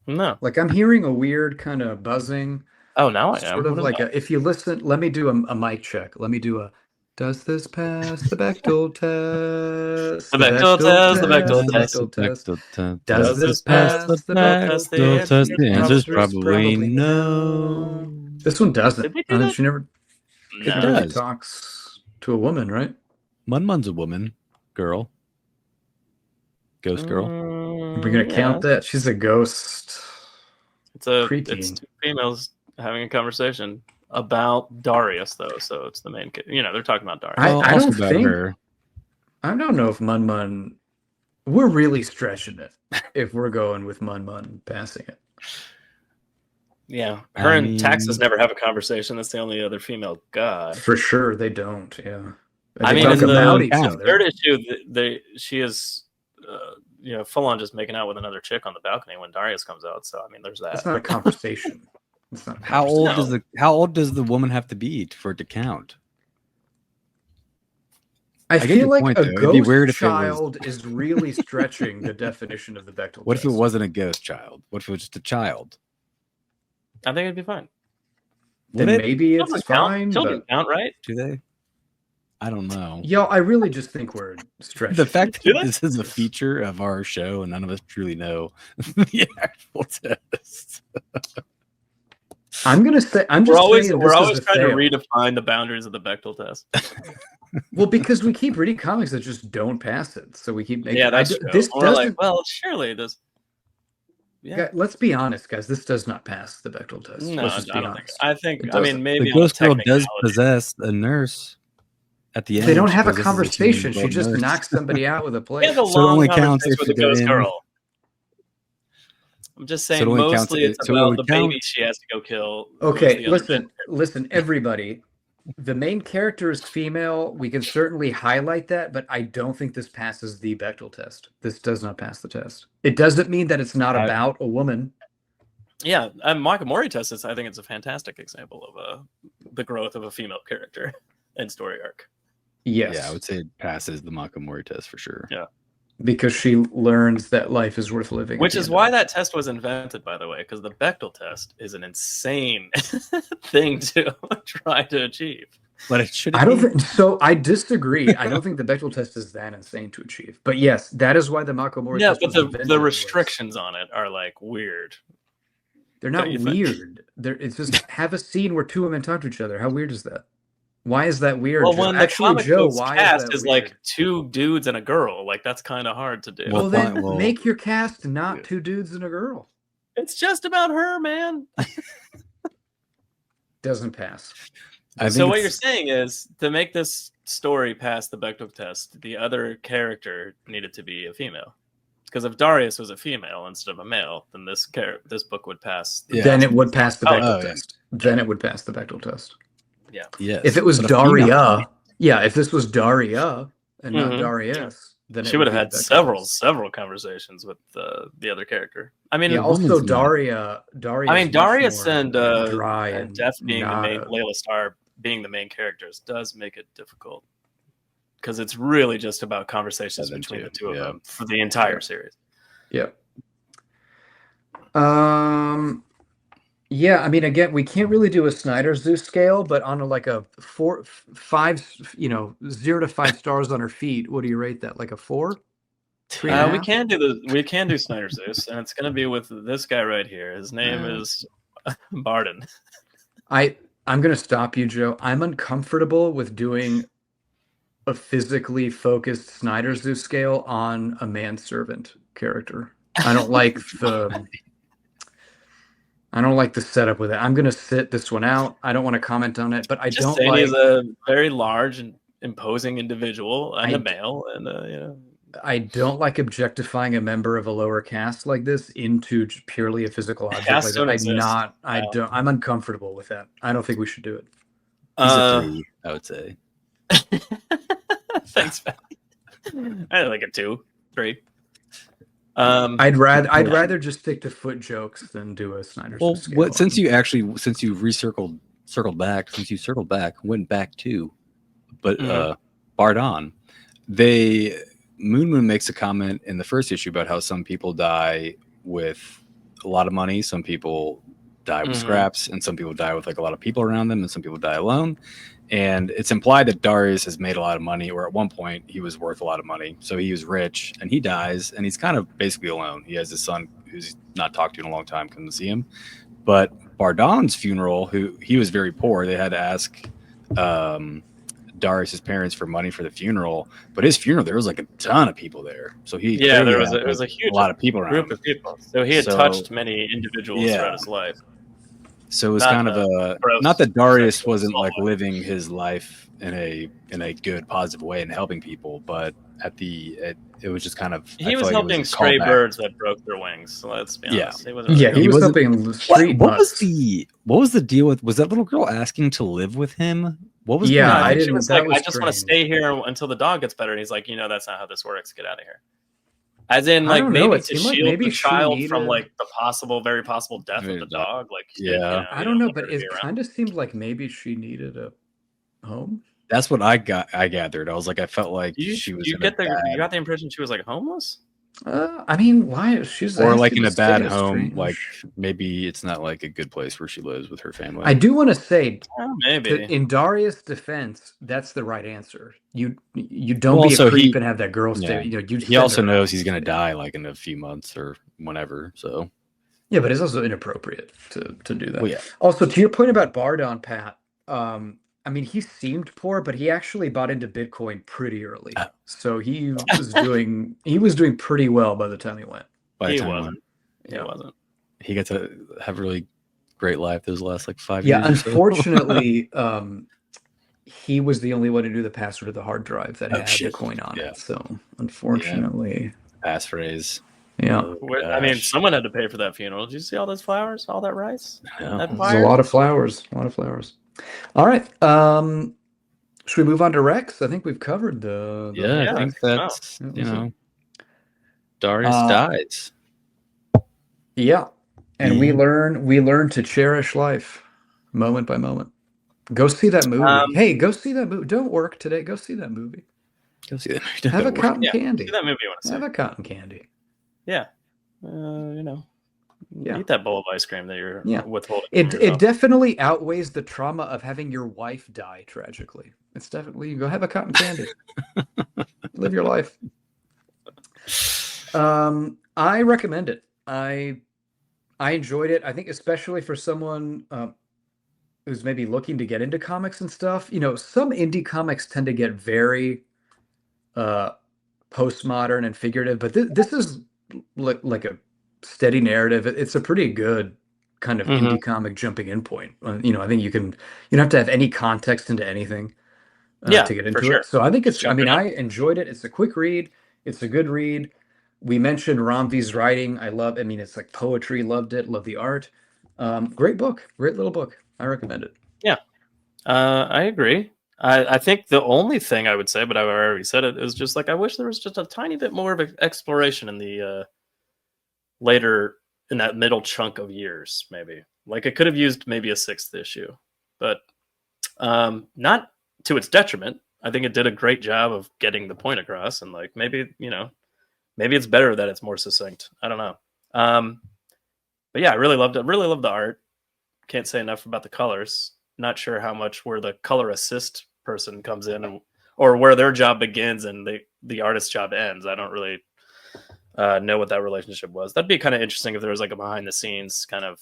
No. Like, I'm hearing a weird kind of buzzing. Oh, now I am. Sort of like if you listen, let me do a mic check. Let me do a, does this pass the Bechdel test? The Bechdel test. Does this pass the Bechdel test? The answer's probably no. This one doesn't. Did we do that? She never talks to a woman, right? Mun's a woman, girl, ghost girl. We're gonna count that. She's a ghost. It's two females having a conversation about Darius, though. So it's the main. You know, they're talking about Darius. I don't think her. I don't know if Mun. We're really stretching it if we're going with Mun passing it. Yeah, her and Taxus never have a conversation. That's the only other female god. For sure, they don't. Yeah, I mean, in the third issue, she is, you know, full on just making out with another chick on the balcony when Darius comes out. So I mean, there's that. It's not a conversation. How old does the woman have to be for it to count? I feel like a ghost child is really stretching the definition of the Bechdel test. What if it wasn't a ghost child? What if it was just a child? I think it'd be fine. Then maybe it's fine. Children count, right? Do they? I don't know. Yo, I really just think we're stretching. The fact that this is a feature of our show and none of us truly know the actual test. I'm gonna say I'm We're just always saying we're this always is a trying to fail. redefine the boundaries of the Bechdel test. Well, because we keep reading comics that just don't pass it, so we keep making. Yeah, that's true. This We're like, doesn't. well, surely this. Yeah. Let's be honest, guys. This does not pass the Bechdel test. No, Let's just I be don't think. honest. I think. It I mean, doesn't. maybe The on a ghost girl does technicality. possess a nurse at the end. They don't she have a possesses conversation. She human-adult just nurse. knocks somebody out with a He plate. has a So it long only counts conversation if with the they're ghost in- girl. I'm just saying, it only counts- mostly it's so it about would the count- baby she has to go kill. who is Okay, the other main listen, everybody. The main character is female. We can certainly highlight that, but I don't think this passes the Bechdel test. This does not pass the test. It doesn't mean that it's not about a woman. Yeah, Makamori test is. I think it's a fantastic example of the growth of a female character and story arc. Yes. Yeah, I would say it passes the Makamori test for sure. Yeah. Because she learns that life is worth living. Which is why that test was invented, by the way, because the Bechdel test is an insane thing to try to achieve. But it should. I don't think so. I disagree. I don't think the Bechdel test is that insane to achieve. But yes, that is why the Makamori Yeah, test but was the invented. restrictions on it are like weird. They're not don't you think? weird. It's just have a scene where two women talk to each other. How weird is that? Why is that weird? Well, Joe? when the Actually, comic Joe, book's why cast is is that like weird? two dudes and a girl. Like that's kind of hard to do. Well, then well, make your cast not two dudes and a girl. It's just about her, man. Doesn't pass. So what you're saying is to make this story pass the Bechdel test, the other character needed to be a female. Because if Darius was a female instead of a male, then this book would pass. Then it would pass the Bechdel yeah. test. Then it would pass the Bechdel test. Yeah. Yes. If it was But a female- Daria, if this was Daria and not Mhm. Darius, then She would have be had the Bechdel test. several conversations with the other character. I mean, Yeah, also woman's not- Daria. I mean, is much Darius more and dry and Death being the main, not- Laila Starr being the main characters does make it difficult because it's really just about conversations Yeah, them between two, the two of yeah. them for the entire series. Yeah. Yeah, I mean, again, we can't really do a Snyder Zoo scale, but on a 4, 5, 0 to 5 stars on her feet, what do you rate that? Like a 4? 3.5? We can do Snyder Zeus, and it's gonna be with this guy right here. His name is Barden. I'm gonna stop you, Joe. I'm uncomfortable with doing a physically focused Snyder Zoo scale on a manservant character. I don't like the setup with it. I'm gonna sit this one out. I don't want to comment on it, but I Just don't saying like. he's a very large and imposing individual and a male, and I don't like objectifying a member of a lower caste like this into purely a physical object Castes like don't that. exist. I'm uncomfortable with that. I don't think we should do it. He's a 3, I would say. Thanks, man. I like a 2, 3. I'd rather just stick to foot jokes than do a Snyder Well, scale. since you circled back, went back to, but Bardon, Moon makes a comment in the first issue about how some people die with a lot of money, some people die with scraps, and some people die with like a lot of people around them, and some people die alone. And it's implied that Darius has made a lot of money, or at one point he was worth a lot of money. So he was rich, and he dies, and he's kind of basically alone. He has his son who's not talked to in a long time come to see him. But Bardon's funeral, he was very poor. They had to ask Darius's parents for money for the funeral. But his funeral, there was like a ton of people there. So there was a huge lot of people around group him. of people. So he had touched many individuals throughout his life. So it was Not kind of the gross not that Darius sexual wasn't assault like one. living his life in a good, positive way and helping people, but it was just kind of He was helping stray birds that broke their wings. So let's be honest. He wasn't he was helping the street What was the deal with? Was that little girl asking to live with him? What was? Yeah, going on? I I think she didn't- was that like, was I just want to strange. stay here until the dog gets better. And he's like, that's not how this works. Get out of here. As in, I like don't know, maybe it to seemed like shield maybe the she child from needed- like the very possible death of the dog. Like, Yeah. I don't know, but it kind of seemed like maybe she needed a home. That's what I gathered. I was like, I felt like she was You in a got bad, the impression she was like homeless. I mean, why she's or asking like in to a stay bad is home. strange. Like maybe it's not like a good place where she lives with her family. I do want to say, Maybe. in Darius' defense, that's the right answer. You don't Well, be a also creep he- and have that girl yeah. stay. You He also knows he's gonna die like in a few months or whenever. So Yeah, but it's also inappropriate to do that. Well, yeah. Also, to your point about Bardon, Pat, I mean, he seemed poor, but he actually bought into Bitcoin pretty early. Oh. So he was doing pretty well by the time he went. By the He time wasn't. He Yeah. wasn't. he got to have a really great life those last like 5 Yeah, years. or so. unfortunately, he was the only one who knew the password to the hard drive that had shit. the coin on Yeah. it. So unfortunately, Passphrase. yeah. Oh, I mean, gosh. someone had to pay for that funeral. Did you see all those flowers? All that rice? Yeah. That There's fire? a lot of flowers. A lot of flowers. All right. Should we move on to Rex? I think we've covered the Yeah, Yeah, I I think think so. that's Yeah, you let's see. know, Darius Uh, dies. Yeah. And we Yeah. learn to cherish life moment by moment. Go see that movie. Hey, go see that movie. Don't work today. Go see that movie. Go see that. Have a cotton Yeah, candy. see that movie you want to see. Have a cotton candy. Yeah. Yeah. Eat that bowl of ice cream that you're Yeah. withholding. It definitely outweighs the trauma of having your wife die tragically. It's definitely, you go have a cotton candy. Live your life. I recommend it. I enjoyed it. I think especially for someone who's maybe looking to get into comics and stuff. You know, some indie comics tend to get very postmodern and figurative, but this is like a steady narrative. It's a pretty good kind of indie comic jumping in point. You know, I think you don't have to have any context into anything Yeah, to get for into sure. it. So I think Just jump in. I enjoyed it. It's a quick read. It's a good read. We mentioned Ramvi's writing. I mean, it's like poetry. Loved it. Love the art. Great book. Great little book. I recommend it. Yeah. I agree. I think the only thing I would say, but I've already said it, is just like I wish there was just a tiny bit more of exploration in the later in that middle chunk of years, maybe. Like it could have used maybe a 6th issue, but not to its detriment. I think it did a great job of getting the point across, and like maybe it's better that it's more succinct. I don't know. But yeah, I really loved it. Really loved the art. Can't say enough about the colors. Not sure how much where the color assist person comes in, or where their job begins and the artist's job ends. I don't really know what that relationship was. That'd be kind of interesting if there was like a behind the scenes kind of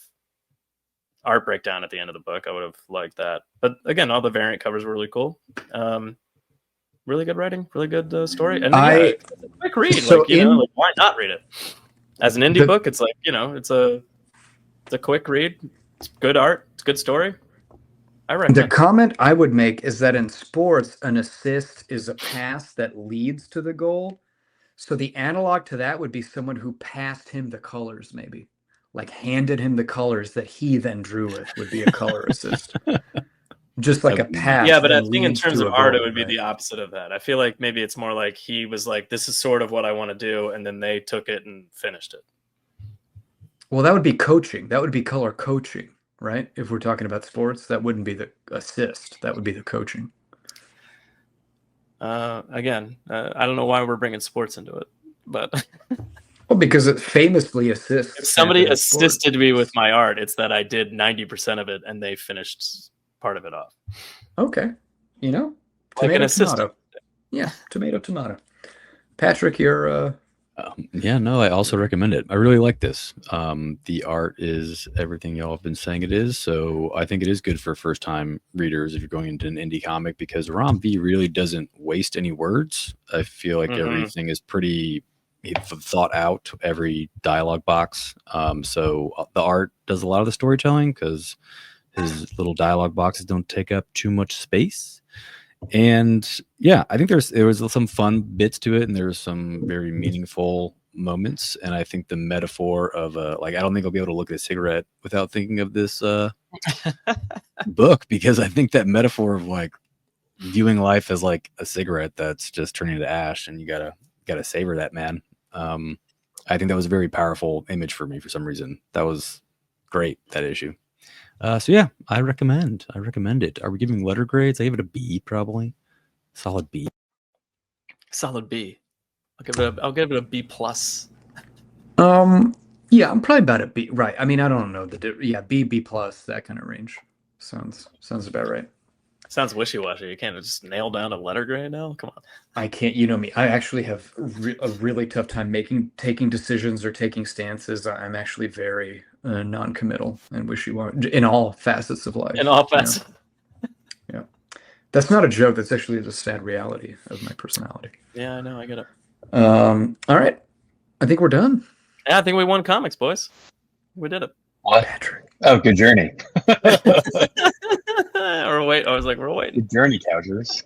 art breakdown at the end of the book. I would have liked that. But again, all the variant covers were really cool. Really good writing, really good story, and it's a quick read. So like why not read it? As an indie book, it's like it's a quick read. It's good art. It's good story. I recommend. The comment I would make is that in sports, an assist is a pass that leads to the goal. So the analog to that would be someone who passed him the colors, maybe like handed him the colors that he then drew with would be a color assist. Just like a pass. Yeah, but I that think in leads terms to of a art, goal, it would be right? the opposite of that. I feel like maybe it's more like he was like, "This is sort of what I want to do," and then they took it and finished it. Well, that would be coaching. That would be color coaching, right? If we're talking about sports, that wouldn't be the assist. That would be the coaching. Again, I don't know why we're bringing sports into it, but Well, because it famously assists. if somebody happen in sports. assisted me with my art, it's that I did 90% of it and they finished part of it off. Okay. You know, Like an assistant. tomato. Yeah, tomato. Patrick, you're Yeah, no, I also recommend it. I really like this. The art is everything y'all have been saying it is, so I think it is good for first-time readers if you're going into an indie comic, because Ram V really doesn't waste any words. I feel like everything is pretty thought out, every dialogue box. So the art does a lot of the storytelling because his little dialogue boxes don't take up too much space. And yeah, I think there was some fun bits to it, and there's some very meaningful moments. And I think the metaphor of like, I don't think I'll be able to look at a cigarette without thinking of this book, because I think that metaphor of like viewing life as like a cigarette that's just turning to ash, and you gotta savor that, man. I think that was a very powerful image for me for some reason. That was great, that issue. So yeah, I recommend it. Are we giving letter grades? I give it a B, probably. Solid B. Solid B. I'll give it a B plus. yeah, I'm probably about at B. Right. I mean, I don't know B plus, that kind of range. Sounds about right. Sounds wishy-washy. You can't just nail down a letter grade now. Come on. I can't. You know me. I actually have a really tough time taking decisions or taking stances. I'm actually very non-committal and wishy-washy in all facets of life. In all you know? facets. Yeah, that's not a joke. That's actually the sad reality of my personality. Yeah, I know. I get it. All right, I think we're done. Yeah, I think we won comics, boys. We did it. What? Patrick. Oh, good journey. Or wait, I was like, we're waiting. Good journey, Couchers.